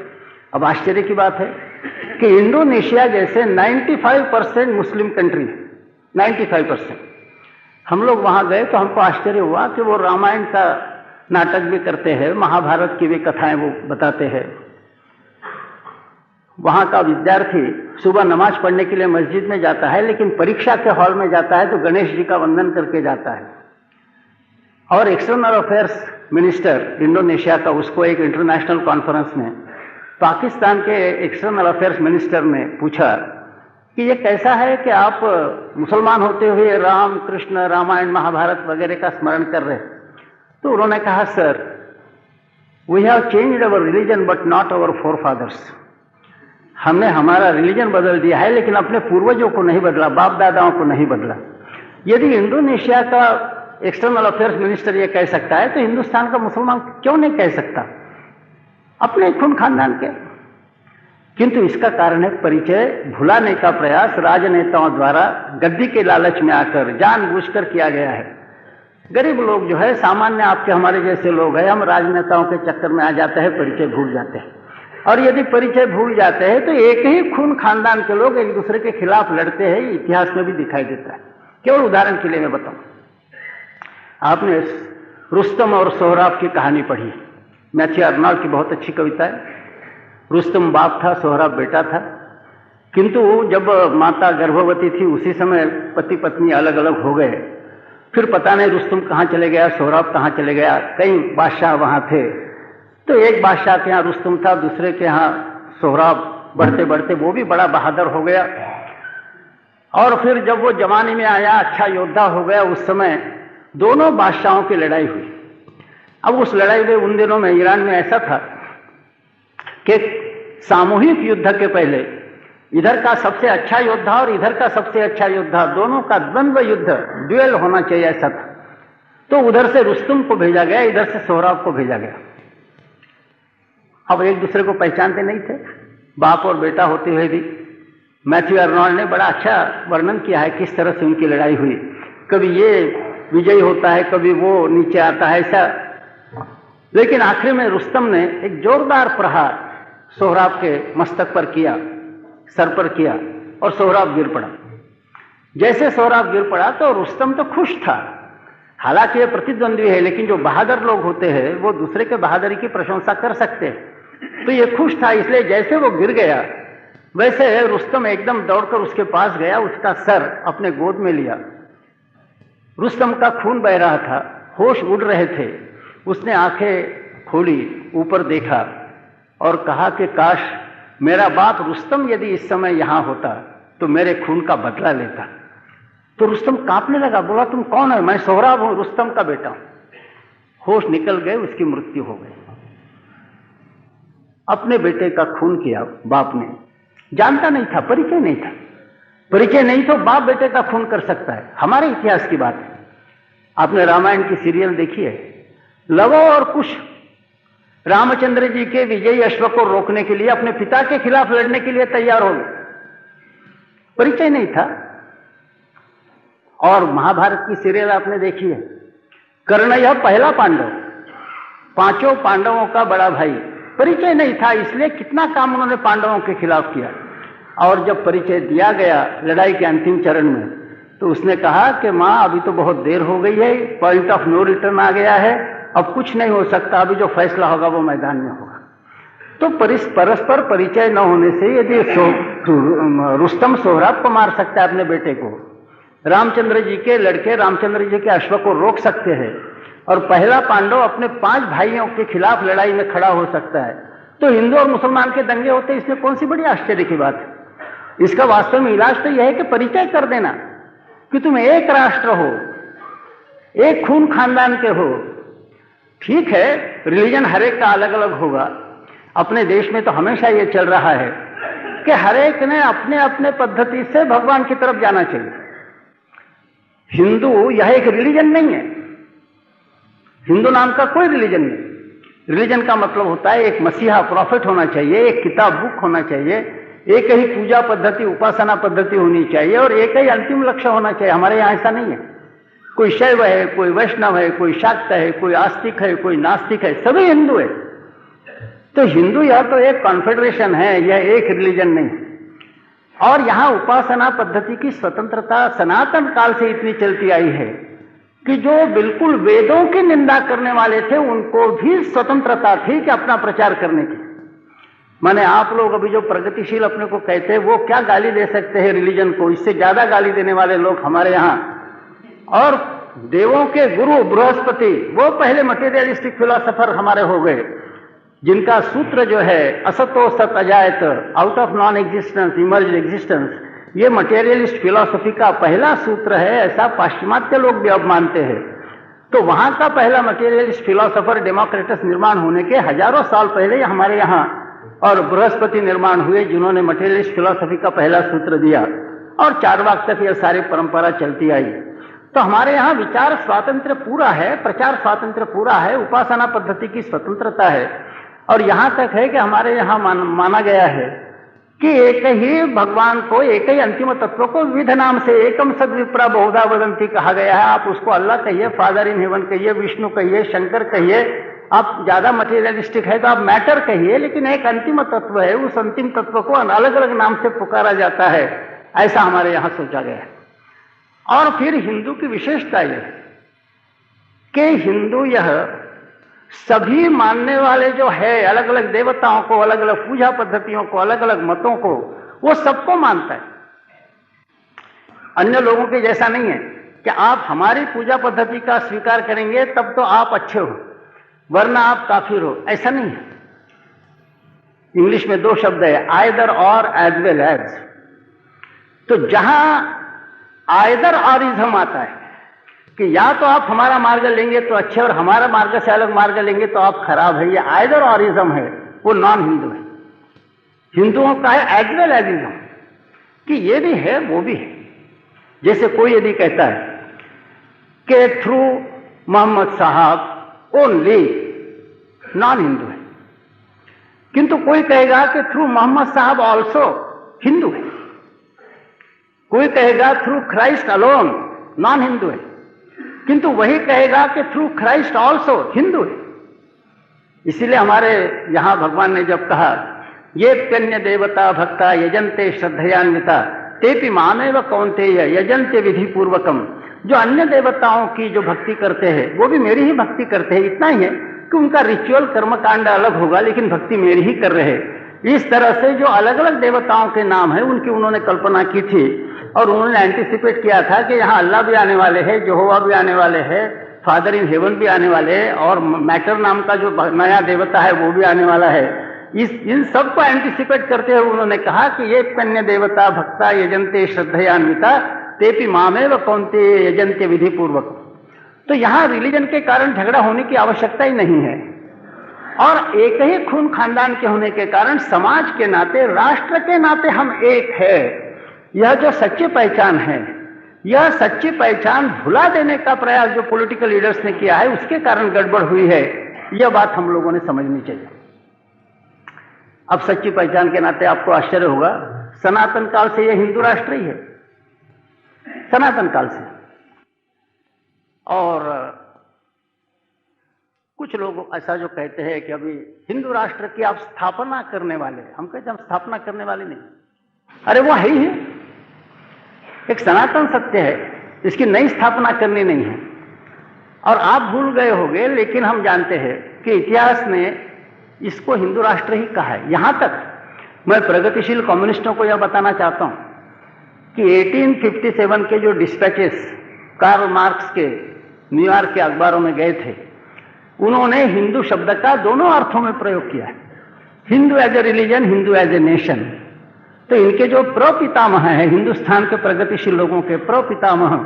अब आश्चर्य की बात है कि इंडोनेशिया जैसे 95% मुस्लिम कंट्री, 95%, हम लोग वहां गए तो हमको आश्चर्य हुआ कि वो रामायण का नाटक भी करते हैं, महाभारत की भी कथाएं वो बताते हैं। वहां का विद्यार्थी सुबह नमाज पढ़ने के लिए मस्जिद में जाता है, लेकिन परीक्षा के हॉल में जाता है तो गणेश जी का वंदन करके जाता है। और एक्सटर्नल अफेयर्स मिनिस्टर इंडोनेशिया का, उसको एक इंटरनेशनल कॉन्फ्रेंस में पाकिस्तान के एक्सटर्नल अफेयर्स मिनिस्टर ने पूछा कि ये कैसा है कि आप मुसलमान होते हुए राम कृष्ण रामायण महाभारत वगैरह का स्मरण कर रहे हैं? तो उन्होंने कहा, sir, we have changed our religion but not our forefathers. हमने हमारा रिलीजन बदल दिया है, लेकिन अपने पूर्वजों को नहीं बदला, बाप दादाओं को नहीं बदला। यदि इंडोनेशिया का एक्सटर्नल अफेयर्स मिनिस्टर ये कह सकता है तो हिंदुस्तान का मुसलमान क्यों नहीं कह सकता, अपने खून खानदान के? किंतु इसका कारण है परिचय भुलाने का प्रयास राजनेताओं द्वारा गद्दी के लालच में आकर जानबूझकर किया गया है। गरीब लोग जो है, सामान्य आपके हमारे जैसे लोग हैं, हम राजनेताओं के चक्कर में आ जाते हैं, परिचय भूल जाते हैं। और यदि परिचय भूल जाते हैं तो एक ही खून खानदान के लोग एक दूसरे के खिलाफ लड़ते हैं, इतिहास में भी दिखाई देता है। केवल उदाहरण के लिए मैं बताऊं, आपने रुस्तम और सोहराब की कहानी पढ़ी, मैथ्यू आर्नोल्ड की बहुत अच्छी कविता है। रुस्तम बाप था, सोहराब बेटा था, किंतु जब माता गर्भवती थी उसी समय पति पत्नी अलग अलग हो गए। फिर पता नहीं रुस्तम कहाँ चले गया, सोहराब कहाँ चले गया। कई बादशाह वहां थे, तो एक बादशाह के यहाँ रुस्तम था, दूसरे के यहाँ सोहराब। बढ़ते बढ़ते वो भी बड़ा बहादुर हो गया, और फिर जब वो जवानी में आया, अच्छा योद्धा हो गया, उस समय दोनों बादशाहों की लड़ाई हुई। अब उस लड़ाई में उन दिनों में ईरान में ऐसा था कि सामूहिक युद्ध के पहले इधर का सबसे अच्छा योद्धा और इधर का सबसे अच्छा योद्धा, दोनों का द्वंद्व युद्ध, ड्यूएल होना चाहिए, ऐसा था। तो उधर से रुस्तम को भेजा गया, इधर से सोहराब को भेजा गया। अब एक दूसरे को पहचानते नहीं थे, बाप और बेटा होते हुए भी। मैथ्यू आर्नोल्ड ने बड़ा अच्छा वर्णन किया है किस तरह से उनकी लड़ाई हुई। कभी ये विजयी होता है, कभी वो नीचे आता है, ऐसा। लेकिन आखिर में रुस्तम ने एक जोरदार प्रहार सोहराब के मस्तक पर किया, सर पर किया, और सोहराब गिर पड़ा। जैसे सोहराब गिर पड़ा तो रुस्तम तो खुश था, हालांकि ये प्रतिद्वंद्वी है, लेकिन जो बहादुर लोग होते हैं वो दूसरे के बहादुरी की प्रशंसा कर सकते हैं। तो ये खुश था, इसलिए जैसे वो गिर गया वैसे रुस्तम एकदम दौड़कर उसके पास गया, उसका सर अपने गोद में लिया। रुस्तम का खून बह रहा था, होश उड़ रहे थे। उसने आंखें खोली, ऊपर देखा और कहा कि काश मेरा बाप रुस्तम यदि इस समय यहां होता तो मेरे खून का बदला लेता। तो रुस्तम कांपने लगा, बोला, तुम कौन है? मैं सोहराब हूं, रुस्तम का बेटा हूं। होश निकल गए, उसकी मृत्यु हो गई। अपने बेटे का खून किया बाप ने, जानता नहीं था, परिचय नहीं था। परिचय नहीं तो बाप बेटे का खून कर सकता है, हमारे इतिहास की बात है। आपने रामायण की सीरियल देखी है, लव और कुश रामचंद्र जी के विजयी अश्व को रोकने के लिए अपने पिता के खिलाफ लड़ने के लिए तैयार हो गए, परिचय नहीं था। और महाभारत की सीरियल आपने देखी है, कर्ण यह पहला पांडव, पांचों पांडवों का बड़ा भाई, परिचय नहीं था, इसलिए कितना काम उन्होंने पांडवों के खिलाफ किया। और जब परिचय दिया गया लड़ाई के अंतिम चरण में, तो उसने कहा कि मां अभी तो बहुत देर हो गई है, पॉइंट ऑफ नो रिटर्न आ गया है, अब कुछ नहीं हो सकता, अभी जो फैसला होगा वो मैदान में होगा। तो परस्पर परिचय न होने से यदि रुस्तम सोहराब को मार सकता है, अपने बेटे को, रामचंद्र जी के लड़के रामचंद्र जी के अश्व को रोक सकते हैं, और पहला पांडव अपने 5 भाइयों के खिलाफ लड़ाई में खड़ा हो सकता है, तो हिंदू और मुसलमान के दंगे होते, इसमें कौन सी बड़ी आश्चर्य की बात है। इसका वास्तव में इलाज तो यह है कि परिचय कर देना कि तुम एक राष्ट्र हो, एक खून खानदान के हो। ठीक है, रिलीजन हर एक का अलग अलग होगा, अपने देश में तो हमेशा ये चल रहा है कि हर एक ने अपने अपने पद्धति से भगवान की तरफ जाना चाहिए। हिंदू यह एक रिलीजन नहीं है, हिंदू नाम का कोई रिलीजन नहीं। रिलीजन का मतलब होता है एक मसीहा प्रॉफिट होना चाहिए, एक किताब बुक होना चाहिए, एक ही पूजा पद्धति उपासना पद्धति होनी चाहिए और एक ही अंतिम लक्ष्य होना चाहिए। हमारे यहाँ ऐसा नहीं है। कोई शैव है, कोई वैष्णव है, कोई शाक्त है, कोई आस्तिक है, कोई नास्तिक है, सभी हिंदू है। तो हिंदू यह तो एक कॉन्फेडरेशन है, यह एक रिलीजन नहीं। और यहां उपासना पद्धति की स्वतंत्रता सनातन काल से इतनी चलती आई है कि जो बिल्कुल वेदों की निंदा करने वाले थे उनको भी स्वतंत्रता थी कि अपना प्रचार करने की। माने आप लोग अभी जो प्रगतिशील अपने को कहते हैं वो क्या गाली दे सकते हैं रिलीजन को? इससे ज्यादा गाली देने वाले लोग हमारे यहाँ। और देवों के गुरु बृहस्पति वो पहले मटेरियलिस्टिक फिलोसोफर हमारे हो गए, जिनका सूत्र जो है असतो सत अजायत, out of non existence emerge existence, ये मटेरियलिस्ट फिलॉसफी का पहला सूत्र है, ऐसा पाश्चिमात्य लोग भी अब मानते हैं। तो वहां का पहला मटेरियलिस्ट फिलॉसफर डेमोक्रेटस निर्माण होने के हजारों साल पहले हमारे यहाँ और बृहस्पति निर्माण हुए, जिन्होंने मटेरियलिस्ट फिलॉसफी का पहला सूत्र दिया और चारवाक तक यह सारी परंपरा चलती आई। तो हमारे यहाँ विचार स्वातंत्र्य पूरा है, प्रचार स्वातंत्र्य पूरा है, उपासना पद्धति की स्वतंत्रता है। और यहां तक है कि हमारे यहाँ माना गया है कि एक ही भगवान को, एक ही अंतिम तत्व को विविध नाम से एकम सद विप्रा बहुधा वदंती कहा गया है। आप उसको अल्लाह कहिए, फादर इन हेवन कहिए, विष्णु कहिए, शंकर कहिए, आप ज्यादा मटेरियलिस्टिक है तो आप मैटर कहिए, लेकिन एक अंतिम तत्व है, उस अंतिम तत्व को अलग अलग नाम से पुकारा जाता है, ऐसा हमारे यहाँ सोचा गया है। और फिर हिंदू की विशेषता यह है कि हिंदू यह सभी मानने वाले जो है, अलग अलग देवताओं को, अलग अलग पूजा पद्धतियों को, अलग अलग मतों को, वो सबको मानता है। अन्य लोगों के जैसा नहीं है कि आप हमारी पूजा पद्धति का स्वीकार करेंगे तब तो आप अच्छे हो, वरना आप काफिर हो, ऐसा नहीं है। इंग्लिश में दो शब्द है, आइदर और, एज वेल एज। तो जहां आइदर ऑरिज्म आता है कि या तो आप हमारा मार्ग लेंगे तो अच्छे और हमारा मार्ग से अलग मार्ग लेंगे तो आप खराब है, ये आइदर ऑरिज्म है, वो नॉन हिंदू है। हिंदुओं का है एज वेल एजिज्म कि ये भी है वो भी है। जैसे कोई यदि कहता है कि थ्रू मोहम्मद साहब ओनली, नॉन हिंदू है। किंतु कोई कहेगा कि थ्रू मोहम्मद साहब ऑल्सो, हिंदू है। कोई कहेगा through Christ alone, non Hindu है। किंतु वही कहेगा कि थ्रू क्राइस्ट ऑल्सो, हिंदू है। इसीलिए हमारे यहां भगवान ने जब कहा ये प्यन्य देवता भक्ता यजन्ते श्रद्धयान्विता तेपि मामेव कौन्तेय यजन्ते विधि पूर्वकम, जो अन्य देवताओं की जो भक्ति करते हैं वो भी मेरी ही भक्ति करते हैं। इतना ही है कि उनका रिचुअल कर्मकांड अलग होगा लेकिन भक्ति मेरी ही कर रहे हैं। इस तरह से जो अलग अलग देवताओं के नाम है उनकी उन्होंने कल्पना की थी और उन्होंने एंटिसिपेट किया था कि यहाँ अल्लाह भी आने वाले हैं, यहोवा भी आने वाले हैं, फादर इन हेवन भी आने वाले हैं और मैटर नाम का जो नया देवता है वो भी आने वाला है। इन सब को एंटिसिपेट करते हुए उन्होंने कहा कि ये कन्या देवता भक्ता यजन्ते श्रद्धयान्विता तेपि मामेव कौन्ते यजन्ते विधि पूर्वक। तो यहाँ रिलीजन के कारण झगड़ा होने की आवश्यकता ही नहीं है और एक ही खून खानदान के होने के कारण समाज के नाते, राष्ट्र के नाते हम एक है। यह जो सच्ची पहचान है, यह सच्ची पहचान भुला देने का प्रयास जो पॉलिटिकल लीडर्स ने किया है उसके कारण गड़बड़ हुई है। यह बात हम लोगों ने समझनी चाहिए। अब सच्ची पहचान के नाते आपको आश्चर्य होगा, सनातन काल से यह हिंदू राष्ट्र ही है, सनातन काल से। और कुछ लोग ऐसा जो कहते हैं कि अभी हिंदू राष्ट्र की आप स्थापना करने वाले, हम कहते हैं हम स्थापना करने वाले नहीं। अरे वो है ही है, एक सनातन सत्य है, इसकी नई स्थापना करनी नहीं है। और आप भूल गए होंगे लेकिन हम जानते हैं कि इतिहास ने इसको हिंदू राष्ट्र ही कहा है। यहां तक मैं प्रगतिशील कम्युनिस्टों को यह बताना चाहता हूं कि 1857 के जो डिस्पैचेस कार्ल मार्क्स के न्यूयॉर्क के अखबारों में गए थे, उन्होंने हिंदू शब्द का दोनों अर्थों में प्रयोग किया है, Hindu as a religion, Hindu as a nation. तो इनके जो प्रपितामह हैं, हिंदुस्तान के प्रगतिशील लोगों के प्रपितामह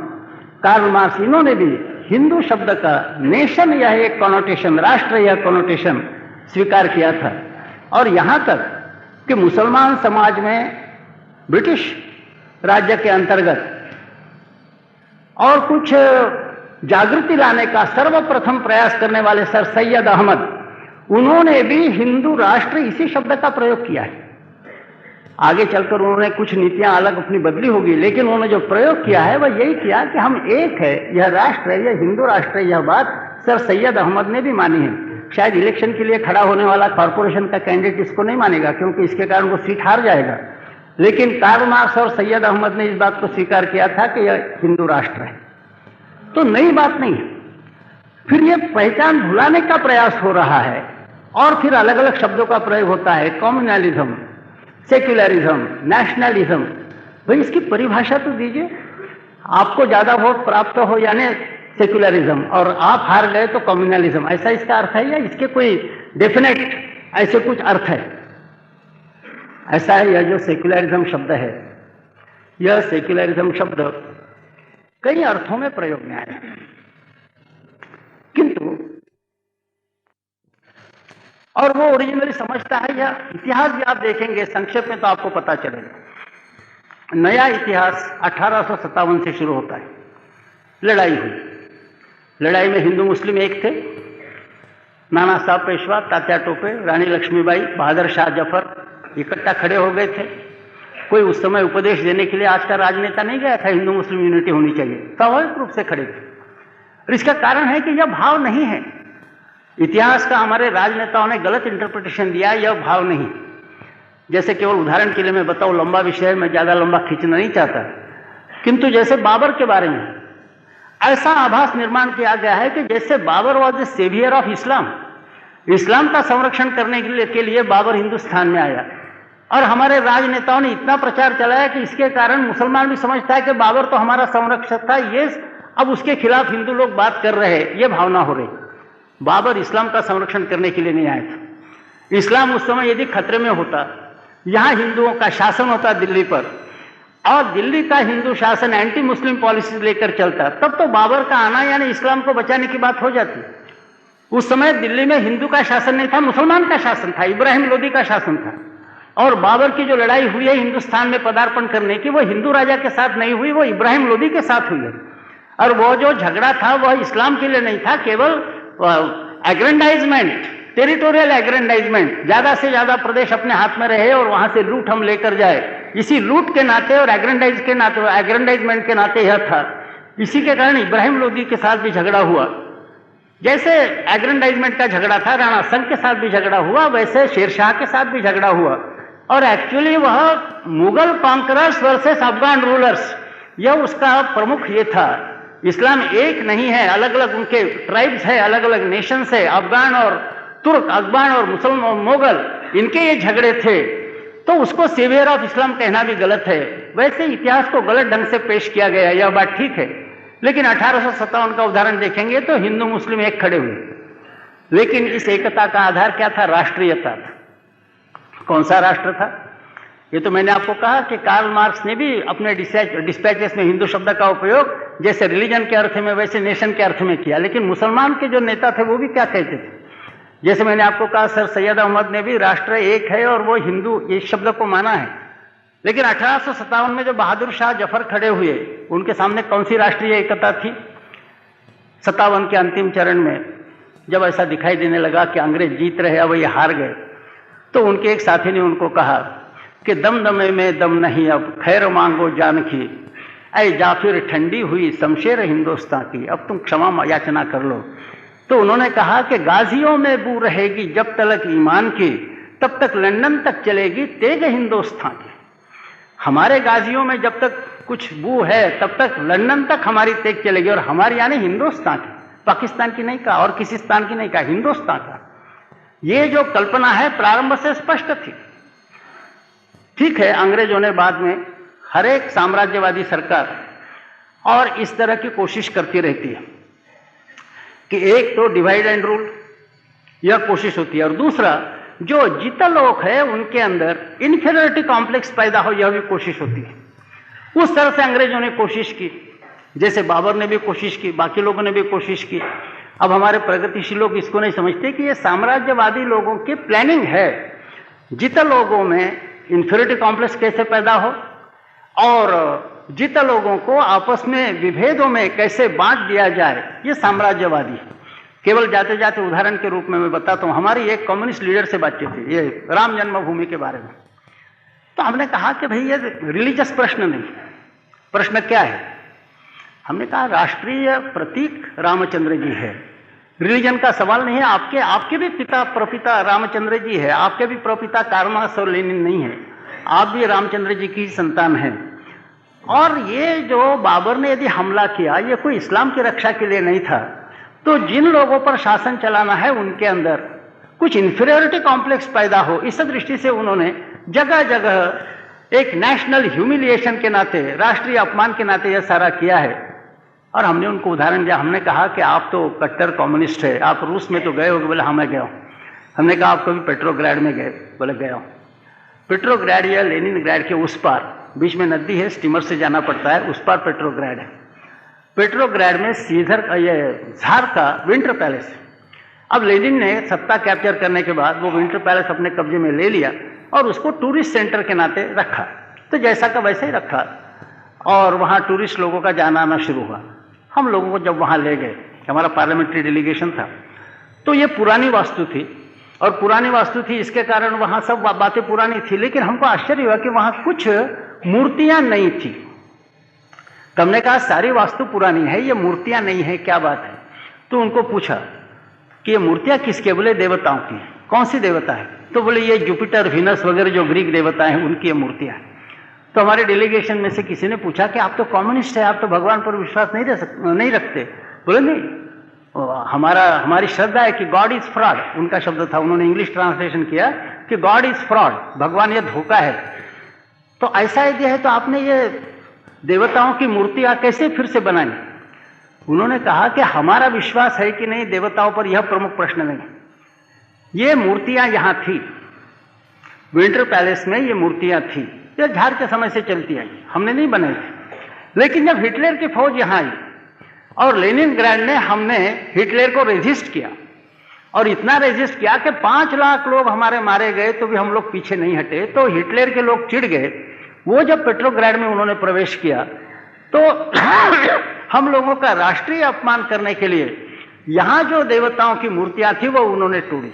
कार्ल मार्क्स, इन्होंने भी हिंदू शब्द का नेशन यह एक कॉनोटेशन, राष्ट्र यह कॉनोटेशन स्वीकार किया था। और यहां तक कि मुसलमान समाज में ब्रिटिश राज्य के अंतर्गत और कुछ जागृति लाने का सर्वप्रथम प्रयास करने वाले सर सैयद अहमद, उन्होंने भी हिंदू राष्ट्र इसी शब्द का प्रयोग किया है। आगे चलकर उन्होंने कुछ नीतियां अलग अपनी बदली होगी, लेकिन उन्होंने जो प्रयोग किया है वह यही किया कि हम एक है, यह राष्ट्र है, यह हिंदू राष्ट्र है। यह बात सर सैयद अहमद ने भी मानी है। शायद इलेक्शन के लिए खड़ा होने वाला कॉरपोरेशन का कैंडिडेट इसको नहीं मानेगा, क्योंकि इसके कारण वो सीट हार जाएगा, लेकिन कार्ल मार्क्स और सैयद अहमद ने इस बात को स्वीकार किया था कि यह हिंदू राष्ट्र है। तो नई बात नहीं है। फिर यह पहचान भुलाने का प्रयास हो रहा है और फिर अलग अलग शब्दों का प्रयोग होता है, कम्युनलिज्म, सेक्युलरिज्म, नेशनलिज्म। भाई इसकी परिभाषा तो दीजिए। आपको ज्यादा वोट प्राप्त हो यानी सेक्युलरिज्म और आप हार गए तो कम्युनलिज्म, ऐसा इसका अर्थ है या इसके कोई डेफिनेट ऐसे कुछ अर्थ है? ऐसा है, यह जो सेक्युलरिज्म शब्द है, यह सेक्युलरिज्म शब्द कई अर्थों में प्रयोग में आया, किंतु और वो ओरिजिनली समझता है, या इतिहास भी आप देखेंगे संक्षेप में तो आपको पता चलेगा। नया इतिहास 1857 से शुरू होता है। लड़ाई हुई, लड़ाई में हिंदू मुस्लिम एक थे। नाना साहब पेशवा, तात्या टोपे, रानी लक्ष्मीबाई, बहादुर शाह जफर इकट्ठा खड़े हो गए थे। कोई उस समय उपदेश देने के लिए आज का राजनेता नहीं गया था हिंदू मुस्लिम यूनिटी होनी चाहिए, स्वाभाविक रूप से खड़े थे। और इसका कारण है कि यह भाव नहीं है। इतिहास का हमारे राजनेताओं ने गलत इंटरप्रिटेशन दिया, यह भाव नहीं। जैसे केवल उदाहरण के लिए मैं बताऊं, लंबा विषय मैं ज्यादा लंबा खींचना नहीं चाहता, किंतु जैसे बाबर के बारे में ऐसा आभास निर्माण किया गया है कि जैसे Babur was the saviour of Islam, इस्लाम का संरक्षण करने के लिए बाबर हिंदुस्तान में आया। और हमारे राजनेताओं ने इतना प्रचार चलाया कि इसके कारण मुसलमान भी समझता है कि बाबर तो हमारा संरक्षक था, ये अब उसके खिलाफ हिंदू लोग बात कर रहे हैं, ये भावना हो रही। बाबर इस्लाम का संरक्षण करने के लिए नहीं आया था। इस्लाम उस समय यदि खतरे में होता, यहां हिंदुओं का शासन होता दिल्ली पर, और दिल्ली का हिंदू शासन एंटी मुस्लिम पॉलिसी लेकर चलता, तब तो बाबर का आना यानी इस्लाम को बचाने की बात हो जाती। उस समय दिल्ली में हिंदू का शासन नहीं था, मुसलमान का शासन था, इब्राहिम लोदी का शासन था। और बाबर की जो लड़ाई हुई है हिंदुस्तान में पदार्पण करने की, वो हिंदू राजा के साथ नहीं हुई, वो इब्राहिम लोदी के साथ हुई है। और वो जो झगड़ा था वह इस्लाम के लिए नहीं था, केवल एग्रेंडाइजमेंट, टेरिटोरियल एग्रेंडाइजमेंट, ज्यादा से ज्यादा प्रदेश अपने हाथ में रहे और वहां से लूट हम लेकर जाए, इसी लूट के नाते और एग्रेंडाइजमेंट के नाते यह था। इसी के कारण इब्राहिम लोदी के साथ भी झगड़ा हुआ। जैसे एग्रेंडाइजमेंट का झगड़ा था, राणा संघ के साथ भी झगड़ा हुआ, वैसे शेरशाह के साथ भी झगड़ा हुआ। और एक्चुअली वह Mughal conquerors versus Afghan rulers, यह उसका प्रमुख ये था। इस्लाम एक नहीं है, अलग अलग उनके ट्राइब्स है, अलग अलग नेशंस है, अफगान और तुर्क, अफगान और मुसलमान मोगल, इनके ये झगड़े थे। तो उसको सेवियर ऑफ इस्लाम कहना भी गलत है। वैसे इतिहास को गलत ढंग से पेश किया गया, यह बात ठीक है। लेकिन 1857 का उदाहरण देखेंगे तो हिंदू मुस्लिम एक खड़े हुए, लेकिन इस एकता का आधार क्या था? राष्ट्रीयता था। कौन सा राष्ट्र था? ये तो मैंने आपको कहा कि कार्ल मार्क्स ने भी अपने डिस्पैचेस में हिंदू शब्द का उपयोग जैसे रिलीजन के अर्थ में वैसे नेशन के अर्थ में किया। लेकिन मुसलमान के जो नेता थे वो भी क्या कहते थे? जैसे मैंने आपको कहा, सर सैयद अहमद ने भी राष्ट्र एक है और वो हिंदू इस शब्द को माना है। लेकिन 1857 में जो बहादुर शाह जफर खड़े हुए, उनके सामने कौन सी राष्ट्रीय एकता थी? 57 के अंतिम चरण में जब ऐसा दिखाई देने लगा कि अंग्रेज जीत रहे, अब ये हार गए, तो उनके एक साथी ने उनको कहा कि दमदमे में दम नहीं, अब खैर मांगो जान की, ऐ जाफिर ठंडी हुई शमशेर हिंदुस्तान की, अब तुम क्षमा याचना कर लो। तो उन्होंने कहा कि गाजियों में बू रहेगी जब तलक ईमान की, तब तक लंदन तक चलेगी तेग हिंदुस्तान की। हमारे गाजियों में जब तक कुछ बू है तब तक लंदन तक हमारी तेग चलेगी। और हमारी यानी हिंदुस्तान की, पाकिस्तान की नहीं कहा और किसी स्थान की नहीं कहा, हिंदुस्तान का। ये जो कल्पना है प्रारंभ से स्पष्ट थी। ठीक है, अंग्रेजों ने बाद में हर एक साम्राज्यवादी सरकार और इस तरह की कोशिश करती रहती है कि एक तो डिवाइड एंड रूल, यह कोशिश होती है, और दूसरा जो जितने लोग हैं उनके अंदर इन्फीरियरिटी कॉम्प्लेक्स पैदा हो, यह भी कोशिश होती है। उस तरह से अंग्रेजों ने कोशिश की, जैसे बाबर ने भी कोशिश की, बाकी लोगों ने भी कोशिश की। अब हमारे प्रगतिशील लोग इसको नहीं समझते कि यह साम्राज्यवादी लोगों की प्लानिंग है। जितने लोगों में इन्फीरियरिटी कॉम्प्लेक्स कैसे पैदा हो और जित लोगों को आपस में विभेदों में कैसे बांट दिया जाए, ये साम्राज्यवादी है। केवल जाते जाते उदाहरण के रूप में मैं बताता हूँ, हमारी एक कम्युनिस्ट लीडर से बातचीत थी ये राम जन्मभूमि के बारे में। तो हमने कहा कि भाई ये रिलीजियस प्रश्न नहीं, प्रश्न क्या है? हमने कहा राष्ट्रीय प्रतीक रामचंद्र जी है, रिलीजन का सवाल नहीं है। आपके भी पिता प्रपिता रामचंद्र जी है, आपके भी प्रपिता कार्ल मार्क्स और लेनिन नहीं है, आप भी रामचंद्र जी की संतान हैं। और ये जो बाबर ने यदि हमला किया, ये कोई इस्लाम की रक्षा के लिए नहीं था। तो जिन लोगों पर शासन चलाना है उनके अंदर कुछ इंफीरियरिटी कॉम्प्लेक्स पैदा हो, इस दृष्टि से उन्होंने जगह जगह एक नेशनल ह्यूमिलिएशन के नाते, राष्ट्रीय अपमान के नाते यह सारा किया है। और हमने उनको उदाहरण दिया, हमने कहा कि आप तो कट्टर कम्युनिस्ट है, आप रूस में तो गए होगे? बोले हाँ मैं गया हूँ। हमने कहा आप कभी पेट्रोग्राड में गए? बोले गया हूँ। पेट्रोग्राड या लेनिनग्राड के उस पार, बीच में नदी है, स्टीमर से जाना पड़ता है, उस पार पेट्रोग्राड है। पेट्रोग्राड में सीजर ये ज़ार का विंटर पैलेस है। अब लेनिन ने सत्ता कैप्चर करने के बाद वो विंटर पैलेस अपने कब्जे में ले लिया और उसको टूरिस्ट सेंटर के नाते रखा। तो जैसा का वैसे ही रखा और वहाँ टूरिस्ट लोगों का जाना आना शुरू हुआ। हम लोगों को जब वहाँ ले गए, हमारा पार्लियामेंट्री डेलीगेशन था, तो ये पुरानी वास्तु थी और पुरानी वास्तु थी, इसके कारण वहाँ सब बातें पुरानी थी। लेकिन हमको आश्चर्य हुआ कि वहाँ कुछ मूर्तियाँ नहीं थी। तो हमने कहा सारी वास्तु पुरानी है, ये मूर्तियाँ नहीं है, क्या बात है? तो उनको पूछा कि ये मूर्तियाँ किसके? बोले देवताओं की। कौन सी देवता है? तो बोले ये जुपिटर वीनस वगैरह जो ग्रीक देवता हैं उनकी ये मूर्तियाँ हैं। तो हमारे डेलीगेशन में से किसी ने पूछा कि आप तो कम्युनिस्ट है, आप तो भगवान पर विश्वास नहीं रखते? बोले नहीं, हमारी श्रद्धा है कि गॉड इज फ्रॉड, उनका शब्द था, उन्होंने इंग्लिश ट्रांसलेशन किया कि गॉड इज फ्रॉड, भगवान ये धोखा है। तो ऐसा यदि है तो आपने ये देवताओं की मूर्तियां कैसे फिर से बनाई? उन्होंने कहा कि हमारा विश्वास है कि नहीं देवताओं पर, यह प्रमुख प्रश्न नहीं। ये मूर्तियां यहां थी, विंटर पैलेस में ये मूर्तियां थी, ये ज़ार के समय से चलती आई, हमने नहीं बनाई थी। लेकिन जब हिटलर की फौज यहां आई और लेनिनग्राड ने, हमने हिटलर को रेजिस्ट किया और इतना रेजिस्ट किया कि 5 लाख लोग हमारे मारे गए, तो भी हम लोग पीछे नहीं हटे। तो हिटलर के लोग चिढ़ गए। वो जब पेट्रोग्राड में उन्होंने प्रवेश किया तो हम लोगों का राष्ट्रीय अपमान करने के लिए यहां जो देवताओं की मूर्तियां थी वो उन्होंने तोड़ी।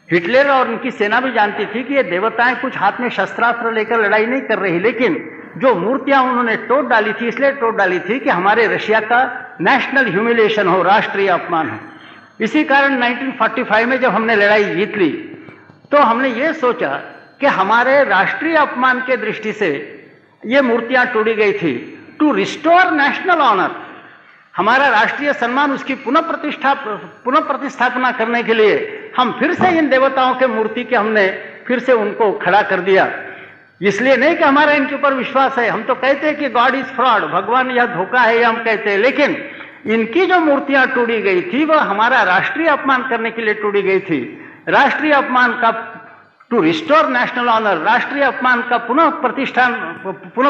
हिटलर और उनकी सेना भी जानती थी कि ये देवताएं कुछ हाथ में शस्त्रास्त्र लेकर लड़ाई नहीं कर रही, लेकिन जो मूर्तियां उन्होंने तोड़ डाली थी, इसलिए तोड़ डाली थी कि हमारे रशिया का नेशनल ह्यूमिलिएशन हो, राष्ट्रीय अपमान हो। इसी कारण 1945 में जब हमने लड़ाई जीत ली तो हमने ये सोचा कि हमारे राष्ट्रीय अपमान के दृष्टि से ये मूर्तियां तोड़ी गई थी, टू रिस्टोर नेशनल ऑनर, हमारा राष्ट्रीय सम्मान, उसकी पुनः प्रतिष्ठापना करने के लिए हम फिर से इन देवताओं के मूर्ति के हमने फिर से उनको खड़ा कर दिया। इसलिए नहीं कि हमारा इनके ऊपर विश्वास है, हम तो कहते हैं कि गॉड इज फ्रॉड, भगवान यह धोखा है, यह हम कहते हैं। लेकिन इनकी जो मूर्तियां तोड़ी गई थी वह हमारा राष्ट्रीय अपमान करने के लिए तोड़ी गई थी। राष्ट्रीय अपमान का, टू रिस्टोर नेशनल ऑनर, राष्ट्रीय अपमान का पुनः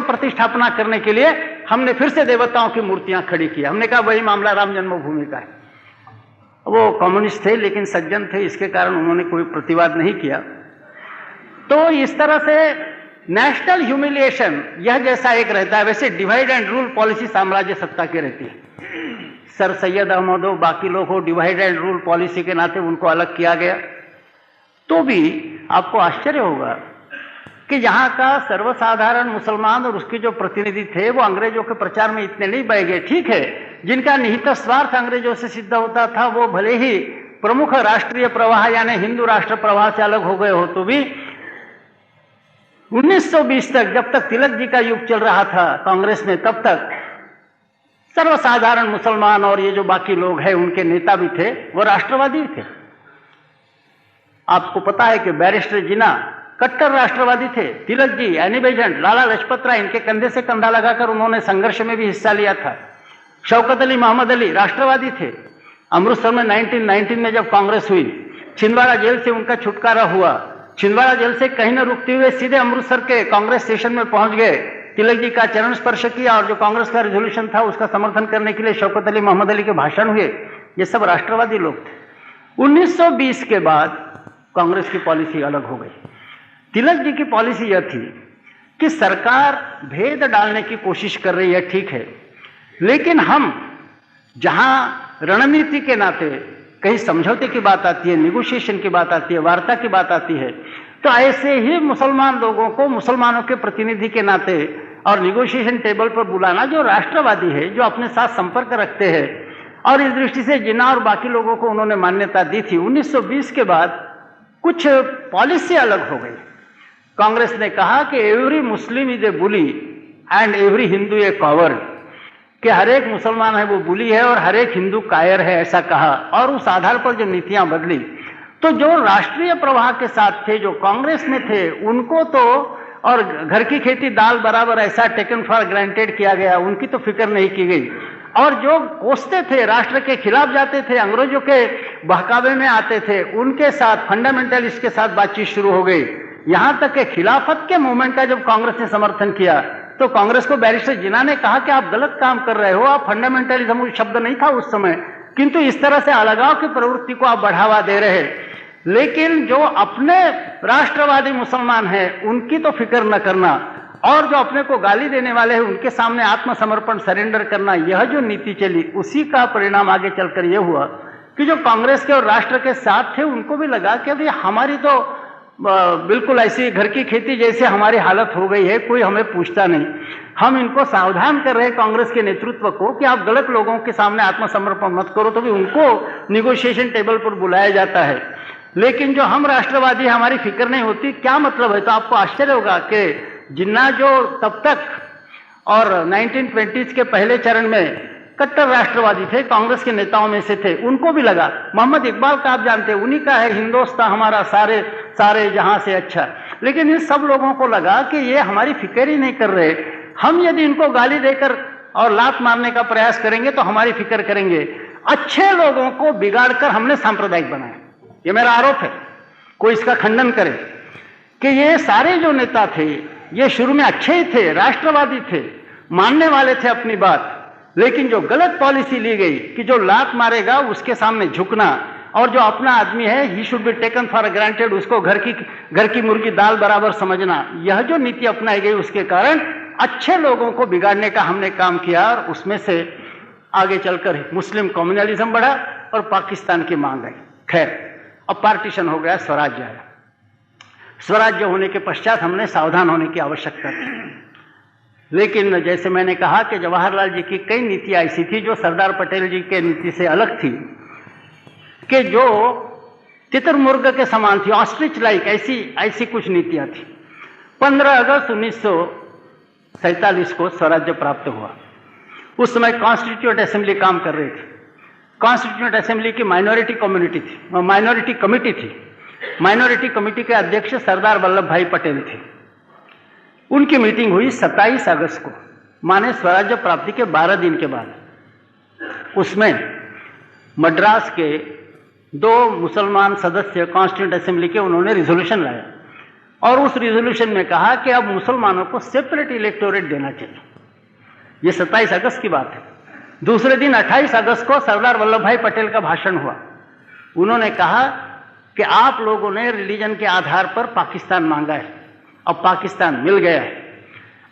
प्रतिष्ठापना करने के लिए हमने फिर से देवताओं की मूर्तियां खड़ी की। हमने कहा वही मामला राम जन्मभूमि का है। वो कम्युनिस्ट थे लेकिन सज्जन थे, इसके कारण उन्होंने कोई प्रतिवाद नहीं किया। तो इस तरह से नेशनल ह्यूमिलिएशन यह जैसा एक रहता है, वैसे डिवाइड एंड रूल पॉलिसी साम्राज्य सत्ता की रहती है। सर सैयद अहमद हो, बाकी लोग हो, डिवाइड एंड रूल पॉलिसी के नाते उनको अलग किया गया। तो भी आपको आश्चर्य होगा कि यहाँ का सर्वसाधारण मुसलमान और उसके जो प्रतिनिधि थे वो अंग्रेजों के प्रचार में इतने नहीं बह गए। ठीक है, जिनका निहित स्वार्थ अंग्रेजों से सिद्ध होता था वो भले ही प्रमुख राष्ट्रीय प्रवाह यानी हिंदू राष्ट्र प्रवाह से अलग हो गए हो, तो भी 1920 तक, जब तक तिलक जी का युग चल रहा था कांग्रेस में, तब तक सर्वसाधारण मुसलमान और ये जो बाकी लोग हैं उनके नेता भी थे, वो राष्ट्रवादी थे। आपको पता है कि बैरिस्टर जिन्ना कट्टर राष्ट्रवादी थे, तिलक जी, एनी बेजेंट, लाला लाजपत राय, इनके कंधे से कंधा लगाकर उन्होंने संघर्ष में भी हिस्सा लिया था। शौकत अली मोहम्मद अली राष्ट्रवादी थे। अमृतसर में 1919 में जब कांग्रेस हुई, छिंदवाड़ा जेल से उनका छुटकारा हुआ, छिंदवाड़ा जेल से कहीं न रुकते हुए सीधे अमृतसर के कांग्रेस स्टेशन में पहुंच गए, तिलक जी का चरण स्पर्श किया और जो कांग्रेस का रेजोल्यूशन था उसका समर्थन करने के लिए शौकत अली मोहम्मद अली के भाषण हुए। ये सब राष्ट्रवादी लोग थे। 1920 के बाद कांग्रेस की पॉलिसी अलग हो गई। तिलक जी की पॉलिसी यह थी कि सरकार भेद डालने की कोशिश कर रही है, ठीक है, लेकिन हम जहां रणनीति के नाते कहीं समझौते की बात आती है, निगोशिएशन की बात आती है, वार्ता की बात आती है, तो ऐसे ही मुसलमान लोगों को मुसलमानों के प्रतिनिधि के नाते और निगोशिएशन टेबल पर बुलाना जो राष्ट्रवादी है, जो अपने साथ संपर्क रखते हैं, और इस दृष्टि से जिन्ना और बाकी लोगों को उन्होंने मान्यता दी थी। 1920 के बाद कुछ पॉलिसी अलग हो गई। कांग्रेस ने कहा कि every Muslim is a bully and every Hindu A coward, कि हर एक मुसलमान है वो बुली है और हर एक हिंदू कायर है, ऐसा कहा। और उस आधार पर जो नीतियां बदली, तो जो राष्ट्रीय प्रवाह के साथ थे, जो कांग्रेस में थे, उनको तो और घर की खेती दाल बराबर ऐसा टेकन फॉर ग्रांटेड किया गया, उनकी तो फिक्र नहीं की गई। और जो कोसते थे, राष्ट्र के खिलाफ जाते थे, अंग्रेजों के बहकावे में आते थे, उनके साथ फंडामेंटलिस्ट के साथ बातचीत शुरू हो गई। यहां तक कि खिलाफत के मूवमेंट का जब कांग्रेस ने समर्थन किया तो कांग्रेस को बैरिस्टर जिन्ना ने कहा कि आप गलत काम कर रहे हो, आप फंडामेंटलिज्म शब्द नहीं था उस समय, किंतु इस तरह से अलगाव की प्रवृत्ति को आप बढ़ावा दे रहे हैं। लेकिन जो अपने राष्ट्रवादी मुसलमान हैं उनकी तो फिक्र न करना, और जो अपने को गाली देने वाले हैं उनके सामने आत्मसमर्पण सरेंडर करना, यह जो नीति चली, उसी का परिणाम आगे चलकर यह हुआ कि जो कांग्रेस के और राष्ट्र के साथ थे उनको भी लगा कि अभी हमारी तो बिल्कुल ऐसी घर की खेती जैसे हमारी हालत हो गई है, कोई हमें पूछता नहीं। हम इनको सावधान कर रहे हैं कांग्रेस के नेतृत्व को कि आप गलत लोगों के सामने आत्मसमर्पण मत करो, तो भी उनको निगोशिएशन टेबल पर बुलाया जाता है। लेकिन जो हम राष्ट्रवादी, हमारी फिक्र नहीं होती, क्या मतलब है? तो आपको आश्चर्य होगा कि जिन्ना जो तब तक और 1920s के पहले चरण में कट्टर राष्ट्रवादी थे, कांग्रेस के नेताओं में से थे, उनको भी लगा, मोहम्मद इकबाल का आप जानते हैं, उन्हीं का है हिंदुस्तान हमारा सारे सारे जहां से अच्छा। लेकिन इन सब लोगों को लगा कि ये हमारी फिक्र ही नहीं कर रहे, हम यदि इनको गाली देकर और लात मारने का प्रयास करेंगे तो हमारी फिक्र करेंगे। अच्छे लोगों को बिगाड़कर हमने सांप्रदायिक बनाया, ये मेरा आरोप है, कोई इसका खंडन करे कि ये सारे जो नेता थे ये शुरू में अच्छे ही थे, राष्ट्रवादी थे, मानने वाले थे अपनी बात, लेकिन जो गलत पॉलिसी ली गई कि जो लात मारेगा उसके सामने झुकना, और जो अपना आदमी है he should be taken for granted, उसको घर की मुर्गी दाल बराबर समझना, यह जो नीति अपनाई गई उसके कारण अच्छे लोगों को बिगाड़ने का हमने काम किया, और उसमें से आगे चलकर मुस्लिम कम्युनलिज्म बढ़ा और पाकिस्तान की मांग आई। खैर, अब पार्टीशन हो गया, स्वराज्य आया। स्वराज्य होने के पश्चात हमने सावधान होने की आवश्यकता थी। लेकिन जैसे मैंने कहा कि जवाहरलाल जी की कई नीतियां ऐसी थी जो सरदार पटेल जी के नीति से अलग थी, कि जो तितरमुर्ग के समान थी, ऑस्ट्रिच लाइक, ऐसी कुछ नीतियां थी। 15 अगस्त 1947 को स्वराज्य प्राप्त हुआ। उस समय कॉन्स्टिट्यूएंट असेंबली काम कर रही थी। कॉन्स्टिट्यूएंट असेंबली की माइनॉरिटी कमिटी थी। माइनॉरिटी कमिटी के अध्यक्ष सरदार वल्लभ भाई पटेल थे। उनकी मीटिंग हुई 27 अगस्त को, माने स्वराज्य प्राप्ति के 12 दिन के बाद। उसमें मद्रास के 2 मुसलमान सदस्य कॉन्स्टिट्यूएंट असेंबली के, उन्होंने रिजोल्यूशन लाया, और उस रिजोल्यूशन में कहा कि अब मुसलमानों को सेपरेट इलेक्टोरेट देना चाहिए। यह 27 अगस्त की बात है। दूसरे दिन 28 अगस्त को सरदार वल्लभ भाई पटेल का भाषण हुआ। उन्होंने कहा कि आप लोगों ने रिलीजन के आधार पर पाकिस्तान मांगा है, अब पाकिस्तान मिल गया है।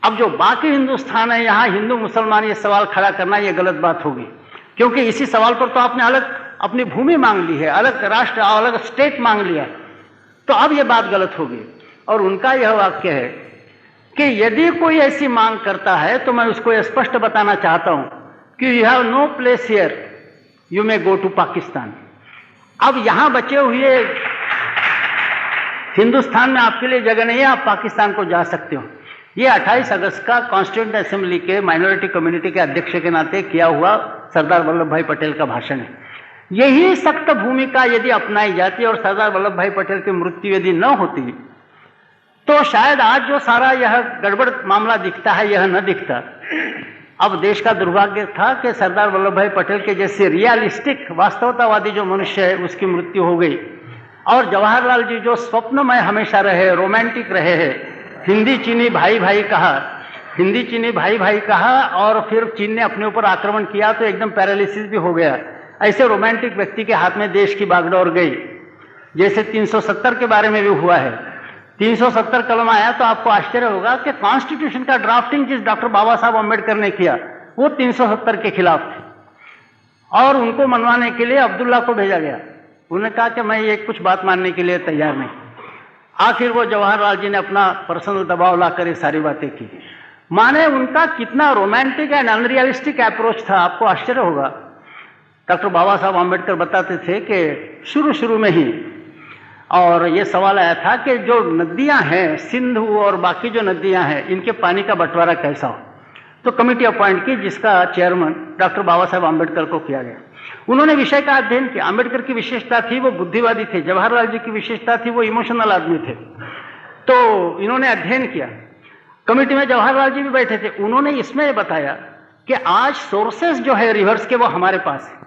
अब जो बाकी हिंदुस्तान है, यहाँ हिंदू मुसलमान ये सवाल खड़ा करना ये गलत बात होगी, क्योंकि इसी सवाल पर तो आपने अलग अपनी भूमि मांग ली है, अलग राष्ट्र, अलग स्टेट मांग लिया, तो अब ये बात गलत होगी। और उनका यह वाक्य है कि यदि कोई ऐसी मांग करता है तो मैं उसको स्पष्ट बताना चाहता हूं कि you have no place here, you may go to Pakistan. अब यहां बचे हुए हिंदुस्तान में आपके लिए जगह नहीं है, आप पाकिस्तान को जा सकते हो। ये 28 अगस्त का कॉन्स्टिट्यूएंट असेंबली के माइनॉरिटी कम्युनिटी के अध्यक्ष के नाते किया हुआ सरदार वल्लभ भाई पटेल का भाषण है। यही सख्त भूमिका यदि अपनाई जाती और सरदार वल्लभ भाई पटेल की मृत्यु यदि न होती तो शायद आज जो सारा यह गड़बड़ मामला दिखता है यह न दिखता। अब देश का दुर्भाग्य था कि सरदार वल्लभ भाई पटेल के जैसे रियलिस्टिक वास्तवतावादी जो मनुष्य है उसकी मृत्यु हो गई, और जवाहरलाल जी जो स्वप्नमय हमेशा रहे, रोमांटिक रहे हैं, हिंदी चीनी भाई भाई कहा, और फिर चीन ने अपने ऊपर आक्रमण किया तो एकदम पैरालिसिस भी हो गया। ऐसे रोमांटिक व्यक्ति के हाथ में देश की बागडोर गई, जैसे 370 के बारे में भी हुआ है। 370 कलम आया तो आपको आश्चर्य होगा कि कॉन्स्टिट्यूशन का ड्राफ्टिंग जिस डॉक्टर बाबा साहब अम्बेडकर ने किया वो 370 के खिलाफ थे, और उनको मनवाने के लिए अब्दुल्ला को भेजा गया। उन्होंने कहा कि मैं ये कुछ बात मानने के लिए तैयार नहीं। आखिर वो जवाहरलाल जी ने अपना पर्सनल दबाव लाकर ये सारी बातें की। माने उनका कितना रोमांटिक एंड अनरियलिस्टिक अप्रोच था, आपको आश्चर्य होगा। डॉक्टर बाबा साहब अम्बेडकर बताते थे कि शुरू में ही और ये सवाल आया था कि जो नदियां हैं, सिंधु और बाकी जो नदियां हैं, इनके पानी का बंटवारा कैसा हो। तो कमेटी अपॉइंट की जिसका चेयरमैन डॉक्टर बाबा साहब अम्बेडकर को किया गया। उन्होंने विषय का अध्ययन किया। अम्बेडकर की विशेषता थी वो बुद्धिवादी थे, जवाहरलाल जी की विशेषता थी वो इमोशनल आदमी थे। तो इन्होंने अध्ययन किया। कमेटी में जवाहरलाल जी भी बैठे थे। उन्होंने इसमें बताया कि आज सोर्सेस जो है रिवर्स के वो हमारे पास है,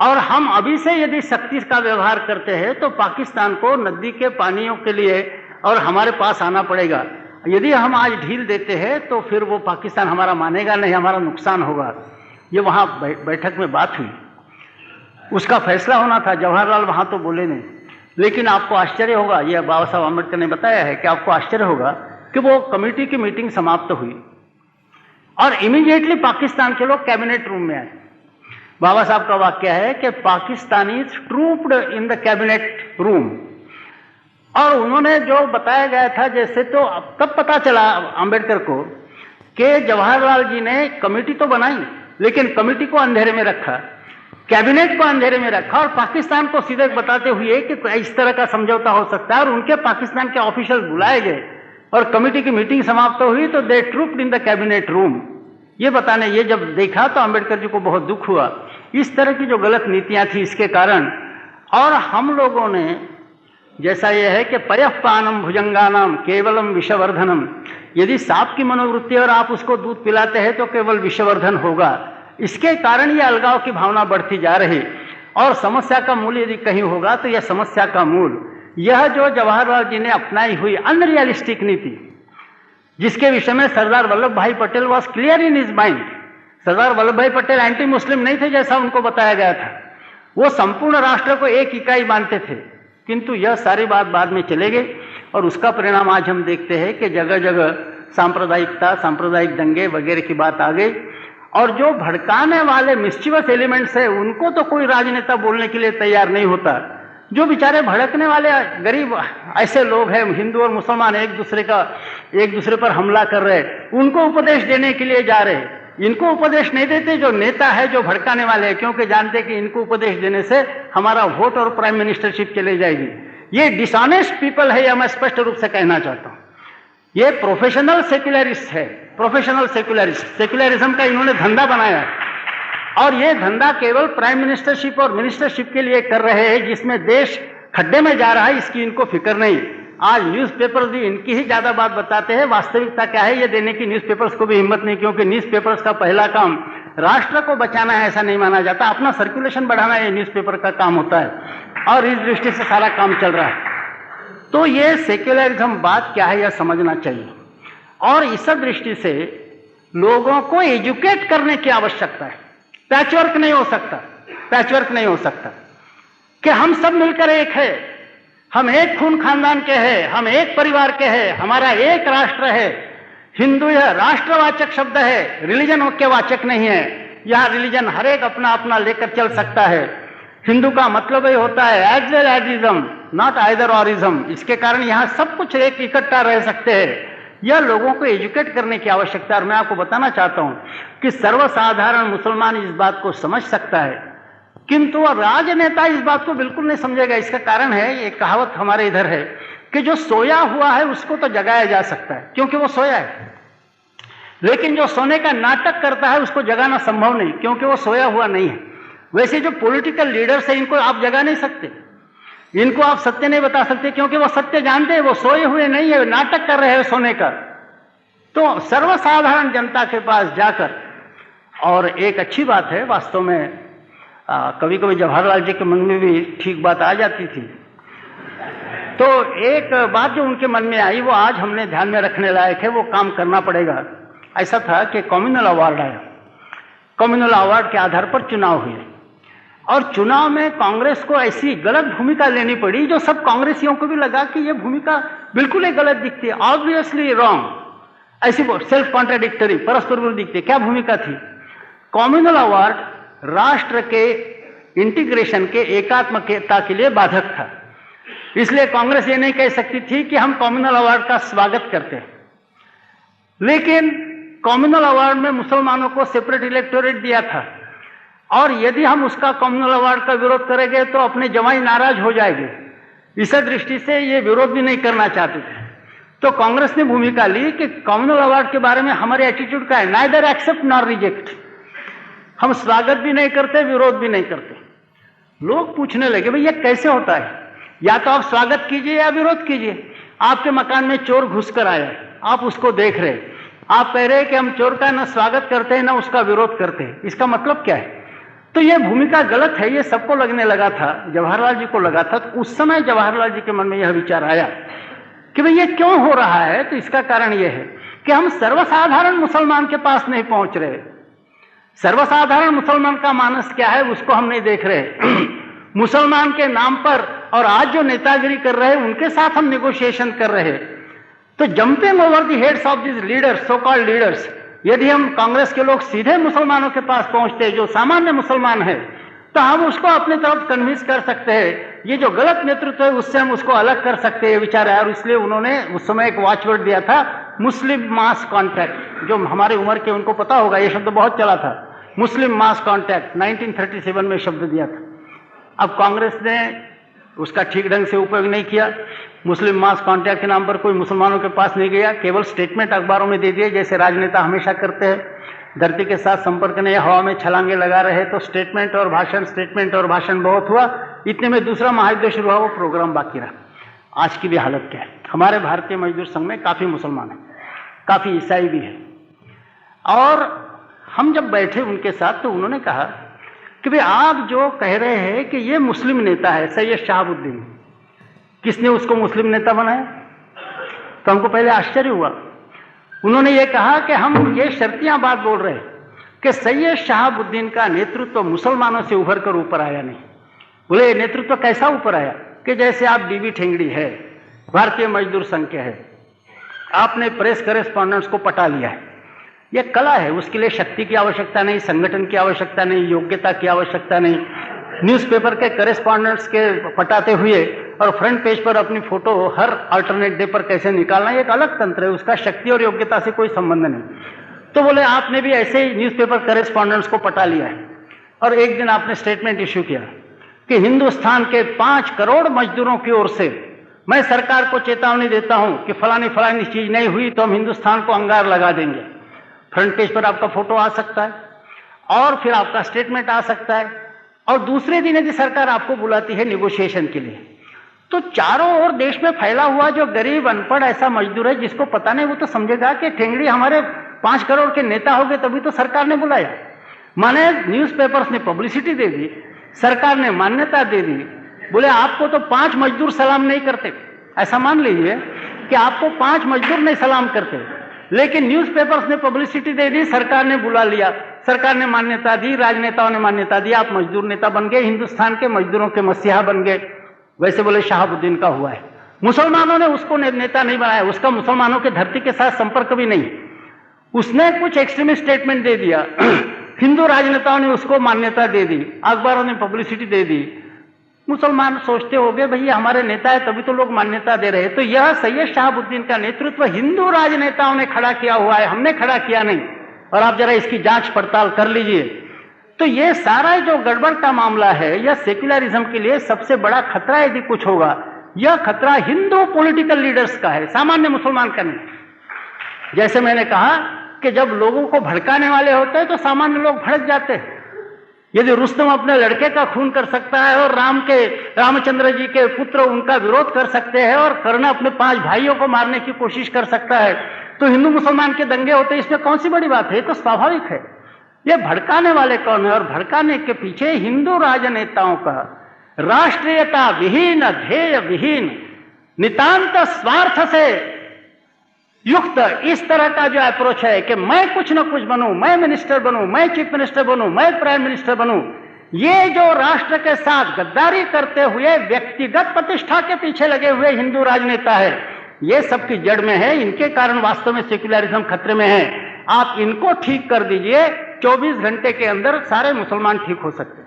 और हम अभी से यदि सख्ती का व्यवहार करते हैं तो पाकिस्तान को नदी के पानियों के लिए और हमारे पास आना पड़ेगा। यदि हम आज ढील देते हैं तो फिर वो पाकिस्तान हमारा मानेगा नहीं, हमारा नुकसान होगा। ये वहाँ बैठक में बात हुई, उसका फैसला होना था। जवाहरलाल वहाँ तो बोले नहीं, लेकिन आपको आश्चर्य होगा, यह बाबा साहब अम्बेडकर ने बताया है कि आपको आश्चर्य होगा कि वो कमेटी की मीटिंग समाप्त हुई और इमीडिएटली पाकिस्तान के लोग कैबिनेट रूम में आए। बाबा साहब का वाक्य है कि Pakistani troops in the cabinet room, और उन्होंने जो बताया गया था जैसे, तो तब पता चला अंबेडकर को कि जवाहरलाल जी ने कमेटी तो बनाई लेकिन कमेटी को अंधेरे में रखा, कैबिनेट को अंधेरे में रखा, और पाकिस्तान को सीधे बताते हुए कि इस तरह का समझौता हो सकता है। और उनके पाकिस्तान के ऑफिशियल बुलाए गए और कमेटी की मीटिंग समाप्त हुई तो दे ट्रूप्ड इन द कैबिनेट रूम। ये बताने, ये जब देखा तो अंबेडकर जी को बहुत दुख हुआ। इस तरह की जो गलत नीतियां थी इसके कारण, और हम लोगों ने जैसा यह है कि पयःपानम भुजंगानाम केवलम विषवर्धनम, यदि सांप की मनोवृत्ति और आप उसको दूध पिलाते हैं तो केवल विषवर्धन होगा। इसके कारण ये अलगाव की भावना बढ़ती जा रही, और समस्या का मूल यदि कहीं होगा तो यह समस्या का मूल यह जो जवाहरलाल जी ने अपनाई हुई अनरियलिस्टिक नीति, जिसके विषय में Sardar Vallabhbhai Patel was clear in his mind. Sardar Vallabhbhai Patel anti Muslim नहीं थे जैसा उनको बताया गया था, वो संपूर्ण राष्ट्र को एक इकाई मानते थे। किंतु यह सारी बात बाद में चले गई, और उसका परिणाम आज हम देखते हैं कि जगह जगह सांप्रदायिकता, सांप्रदायिक दंगे वगैरह की बात आ गई। और जो भड़काने वाले मिस्चिवस एलिमेंट्स है उनको तो कोई राजनेता बोलने के लिए तैयार नहीं होता। जो बेचारे भड़कने वाले गरीब ऐसे लोग हैं, हिंदू और मुसलमान एक दूसरे पर हमला कर रहे हैं, उनको उपदेश देने के लिए जा रहे हैं। इनको उपदेश नहीं देते जो नेता है, जो भड़काने वाले हैं, क्योंकि जानते कि इनको उपदेश देने से हमारा वोट और प्राइम मिनिस्टरशिप चले जाएगी। ये डिसऑनेस्ट पीपल है, यह मैं स्पष्ट रूप से कहना चाहता हूं। ये प्रोफेशनल सेक्युलरिस्ट है, प्रोफेशनल सेक्युलरिस्ट, सेक्युलरिज्म का इन्होंने धंधा बनाया है, और ये धंधा केवल प्राइम मिनिस्टरशिप और मिनिस्टरशिप के लिए कर रहे हैं, जिसमें देश खड्डे में जा रहा है इसकी इनको फिक्र नहीं। आज न्यूज़पेपर्स भी इनकी ही ज्यादा बात बताते हैं, वास्तविकता क्या है ये देने की न्यूज़पेपर्स को भी हिम्मत नहीं, क्योंकि न्यूज़पेपर्स का पहला काम राष्ट्र को बचाना है ऐसा नहीं माना जाता, अपना सर्कुलेशन बढ़ाना ये न्यूज़पेपर का काम होता है, और इस दृष्टि से सारा काम चल रहा है। तो ये सेक्युलरिज्म बात क्या है यह समझना चाहिए, और इस दृष्टि से लोगों को एजुकेट करने की आवश्यकता है। पैचवर्क नहीं हो सकता, पैचवर्क नहीं हो सकता कि हम सब मिलकर एक है, हम एक खून खानदान के हैं, हम एक परिवार के हैं, हमारा एक राष्ट्र है। हिंदू यह राष्ट्रवाचक शब्द है, रिलीजन के वाचक नहीं है। यह रिलीजन हर एक अपना अपना लेकर चल सकता है। हिंदू का मतलब ही होता है as well as ism, not either और इज्म। इसके कारण यहाँ सब कुछ एक इकट्ठा रह सकते हैं। यह लोगों को एजुकेट करने की आवश्यकता है, और मैं आपको बताना चाहता हूं कि सर्वसाधारण मुसलमान इस बात को समझ सकता है, किंतु राजनेता इस बात को बिल्कुल नहीं समझेगा। इसका कारण है, एक कहावत हमारे इधर है कि जो सोया हुआ है उसको तो जगाया जा सकता है क्योंकि वो सोया है, लेकिन जो सोने का नाटक करता है उसको जगाना संभव नहीं क्योंकि वो सोया हुआ नहीं है। वैसे जो पॉलिटिकल लीडर्स है इनको आप जगा नहीं सकते, इनको आप सत्य नहीं बता सकते, क्योंकि वो सत्य जानते हैं, वो सोए हुए नहीं है, नाटक कर रहे हैं सोने का। तो सर्वसाधारण जनता के पास जाकर, और एक अच्छी बात है वास्तव में, कभी कभी जवाहरलाल जी के मन में भी ठीक बात आ जाती थी। तो एक बात जो उनके मन में आई वो आज हमने ध्यान में रखने लायक है, वो काम करना पड़ेगा। ऐसा था कि कम्युनल अवार्ड आया, कम्युनल अवार्ड के आधार पर चुनाव हुए, और चुनाव में कांग्रेस को ऐसी गलत भूमिका लेनी पड़ी जो सब कांग्रेसियों को भी लगा कि ये भूमिका बिल्कुल ही गलत दिखती है, ऑब्वियसली रॉन्ग, ऐसी सेल्फ कॉन्ट्राडिक्टरी, परस्पर विरोधी दिखती है। क्या भूमिका थी? कम्युनल अवार्ड राष्ट्र के इंटीग्रेशन के एकात्मकता के लिए बाधक था, इसलिए कांग्रेस ये नहीं कह सकती थी कि हम कम्युनल अवार्ड का स्वागत करते हैं। लेकिन कम्युनल अवार्ड में मुसलमानों को सेपरेट इलेक्टोरेट दिया था, और यदि हम उसका कम्युनल अवार्ड का विरोध करेंगे तो अपने जमाई नाराज हो जाएंगे, इस दृष्टि से ये विरोध भी नहीं करना चाहते थे। तो कांग्रेस ने भूमिका ली कि कम्युनल अवार्ड के बारे में हमारे एटीट्यूड का है, नाइदर एक्सेप्ट नॉर रिजेक्ट, हम स्वागत भी नहीं करते, विरोध भी नहीं करते। लोग पूछने लगे भाई ये कैसे होता है, या तो आप स्वागत कीजिए या विरोध कीजिए। आपके मकान में चोर घुसकर आया, आप उसको देख रहे, आप कह रहे हैं कि हम चोर का न स्वागत करते हैं न उसका विरोध करते हैं, इसका मतलब क्या है? तो ये भूमिका गलत है, ये सबको लगने लगा था, जवाहरलाल जी को लगा था। तो उस समय जवाहरलाल जी के मन में यह विचार आया कि भाई ये क्यों हो रहा है। तो इसका कारण यह है कि हम सर्वसाधारण मुसलमान के पास नहीं पहुंच रहे। सर्वसाधारण मुसलमान का मानस क्या है उसको हम नहीं देख रहे। मुसलमान के नाम पर और आज जो नेतागिरी कर रहे हैं उनके साथ हम नेगोशिएशन कर रहे हैं। तो jumping over the heads of this leaders, so called leaders, यदि हम कांग्रेस के लोग सीधे मुसलमानों के पास पहुंचते जो सामान्य मुसलमान है, तो हम उसको अपनी तरफ कन्विंस कर सकते हैं, ये जो गलत नेतृत्व है उससे हम उसको अलग कर सकते हैं, विचार है। और इसलिए उन्होंने उस समय एक वॉचवर्ड दिया था, मुस्लिम मास कॉन्टैक्ट। जो हमारे उम्र के उनको पता होगा, ये शब्द बहुत चला था, मुस्लिम मास कॉन्टैक्ट, 1937 में शब्द दिया था। अब कांग्रेस ने उसका ठीक ढंग से उपयोग नहीं किया, मुस्लिम मास कॉन्टैक्ट के नाम पर कोई मुसलमानों के पास नहीं गया, केवल स्टेटमेंट अखबारों में दे दिए, जैसे राजनेता हमेशा करते हैं। धरती के साथ संपर्क नहीं, हवा में छलांगे लगा रहे, तो स्टेटमेंट और भाषण बहुत हुआ। इतने में दूसरा महायुद्ध शुरू हुआ, वो प्रोग्राम बाकी रहा। आज की भी हालत क्या है? हमारे भारतीय मजदूर संघ में काफ़ी मुसलमान हैं, काफ़ी ईसाई भी है। और हम जब बैठे उनके साथ तो उन्होंने कहा कि भाई आप जो कह रहे हैं कि ये मुस्लिम नेता है सैयद शहाबुद्दीन, किसने उसको मुस्लिम नेता बनाया? तो हमको पहले आश्चर्य हुआ। उन्होंने ये कहा कि हम ये शर्तियां बात बोल रहे हैं कि सैयद शहाबुद्दीन का नेतृत्व मुसलमानों से उभर कर ऊपर आया नहीं। बोले नेतृत्व कैसा ऊपर आया? कि जैसे आप डीबी ठेंगड़ी है, भारतीय मजदूर संघ के है, आपने प्रेस करेस्पॉन्डेंट्स को पटा लिया है, यह कला है, उसके लिए शक्ति की आवश्यकता नहीं, संगठन की आवश्यकता नहीं, योग्यता की आवश्यकता नहीं। न्यूज़पेपर के करेस्पॉन्डेंट्स के पटाते हुए और फ्रंट पेज पर अपनी फोटो हर अल्टरनेट डे पर कैसे निकालना, एक अलग तंत्र है, उसका शक्ति और योग्यता से कोई संबंध नहीं। तो बोले आपने भी ऐसे ही न्यूज़पेपर करेस्पॉन्डेंट्स को पटा लिया है, और एक दिन आपने स्टेटमेंट इश्यू किया कि हिंदुस्तान के 5 करोड़ मजदूरों की ओर से मैं सरकार को चेतावनी देता हूं कि फलानी फलानी चीज नहीं हुई तो हम हिंदुस्तान को अंगार लगा देंगे। फ्रंट पेज पर आपका फोटो आ सकता है और फिर आपका स्टेटमेंट आ सकता है, और दूसरे दिन यदि सरकार आपको बुलाती है निगोशिएशन के लिए, तो चारों ओर देश में फैला हुआ जो गरीब अनपढ़ ऐसा मजदूर है जिसको पता नहीं, वो तो समझेगा कि ठेंगड़ी हमारे 5 करोड़ के नेता हो गए तभी तो सरकार ने बुलाया। माने न्यूज़पेपर्स ने पब्लिसिटी दे दी, सरकार ने मान्यता दे दी। बोले आपको तो 5 मजदूर सलाम नहीं करते, ऐसा मान लीजिए कि आपको 5 मजदूर नहीं सलाम करते, लेकिन न्यूज़पेपर्स ने पब्लिसिटी दे दी, सरकार ने बुला लिया, सरकार ने मान्यता दी, राजनेताओं ने मान्यता दी, आप मजदूर नेता बन गए, हिंदुस्तान के मजदूरों के मसीहा बन गए। वैसे बोले शहाबुद्दीन का हुआ है, मुसलमानों ने उसको नेता नहीं बनाया, उसका मुसलमानों के धरती के साथ संपर्क भी नहीं, उसने कुछ एक्सट्रीमिस्ट स्टेटमेंट दे दिया, हिंदू राजनेताओं ने उसको मान्यता दे दी, अखबारों ने पब्लिसिटी दे दी, मुसलमान सोचते हो गए भैया हमारे नेता है तभी तो लोग मान्यता दे रहे हैं। तो यह सैयद शहाबुद्दीन का नेतृत्व हिंदू राजनेताओं ने खड़ा किया हुआ है, हमने खड़ा किया नहीं, और आप जरा इसकी जांच पड़ताल कर लीजिए। तो ये सारा जो गड़बड़ का मामला है, यह सेक्युलरिज्म के लिए सबसे बड़ा खतरा यदि कुछ होगा, यह खतरा हिंदू पॉलिटिकल लीडर्स का है, सामान्य मुसलमान का नहीं। जैसे मैंने कहा कि जब लोगों को भड़काने वाले होते हैं तो सामान्य लोग भड़क जाते हैं। यदि रुस्तम अपने लड़के का खून कर सकता है और रामचंद्र जी के पुत्र उनका विरोध कर सकते हैं और कर्ण अपने 5 भाइयों को मारने की कोशिश कर सकता है, तो हिंदू मुसलमान के दंगे होते हैं, इसमें कौन सी बड़ी बात है? ये तो स्वाभाविक है। ये भड़काने वाले कौन है? और भड़काने के पीछे हिंदू राजनेताओं का राष्ट्रीयता विहीन, ध्येय विहीन, नितांत स्वार्थ से युक्त इस तरह का जो अप्रोच है कि मैं कुछ न कुछ बनूं, मैं मिनिस्टर बनूं, मैं चीफ मिनिस्टर बनूं, मैं प्राइम मिनिस्टर बनूं, ये जो राष्ट्र के साथ गद्दारी करते हुए व्यक्तिगत प्रतिष्ठा के पीछे लगे हुए हिंदू राजनेता है, ये सबकी जड़ में है। इनके कारण वास्तव में सेक्युलरिज्म खतरे में है। आप इनको ठीक कर दीजिए, 24 घंटे के अंदर सारे मुसलमान ठीक हो सकते हैं।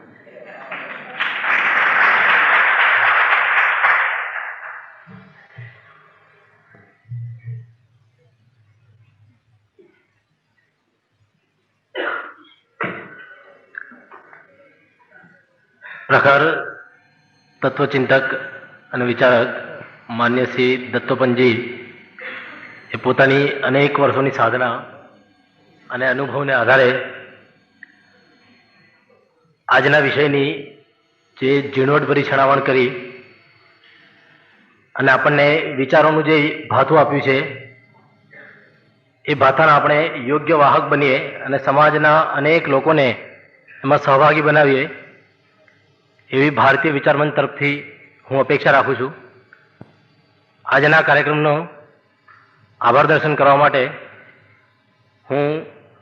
પ્રખર તત્વચિંતક અને વિચારક માન્ય શ્રી દત્તોપંતજી એ પોતાની અનેક વર્ષોની સાધના અને અનુભવને આધારે આજના વિષયની જે ઝીણવટભરી છણાવણ કરી અને આપણને વિચારોનું જે ભાથું આપ્યું છે, એ ભાથાના આપણે યોગ્ય વાહક બનીએ અને સમાજના અનેક લોકોને એમાં સહભાગી બનાવીએ એવી ભારતીય વિચાર મંચ તરફથી હું અપેક્ષા રાખું છું. આજના કાર્યક્રમનો આભાર દર્શન કરવા માટે હું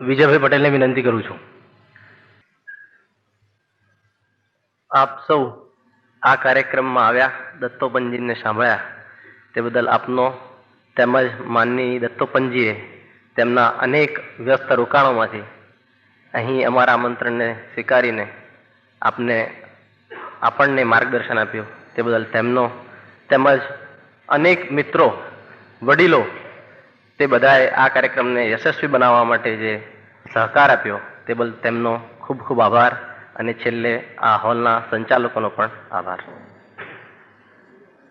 વિજયભાઈ પટેલને વિનંતી કરું છું.
આપ સૌ આ કાર્યક્રમમાં આવ્યા, દત્તોપંતજીને સાંભળ્યા તે બદલ આપનો તેમજ માનની દત્તોપંતજીએ તેમના અનેક વ્યસ્ત રોકાણોમાંથી અહીં અમારા આમંત્રણને સ્વીકારીને આપણને માર્ગદર્શન આપ્યું તે બદલ તેમનો, તેમજ અનેક મિત્રો, વડીલો તે બધાએ આ કાર્યક્રમને યશસ્વી બનાવવા માટે જે સહકાર આપ્યો તે બદલ તેમનો ખૂબ ખૂબ આભાર અને છેલ્લે આ હોલના સંચાલકોનો પણ આભાર.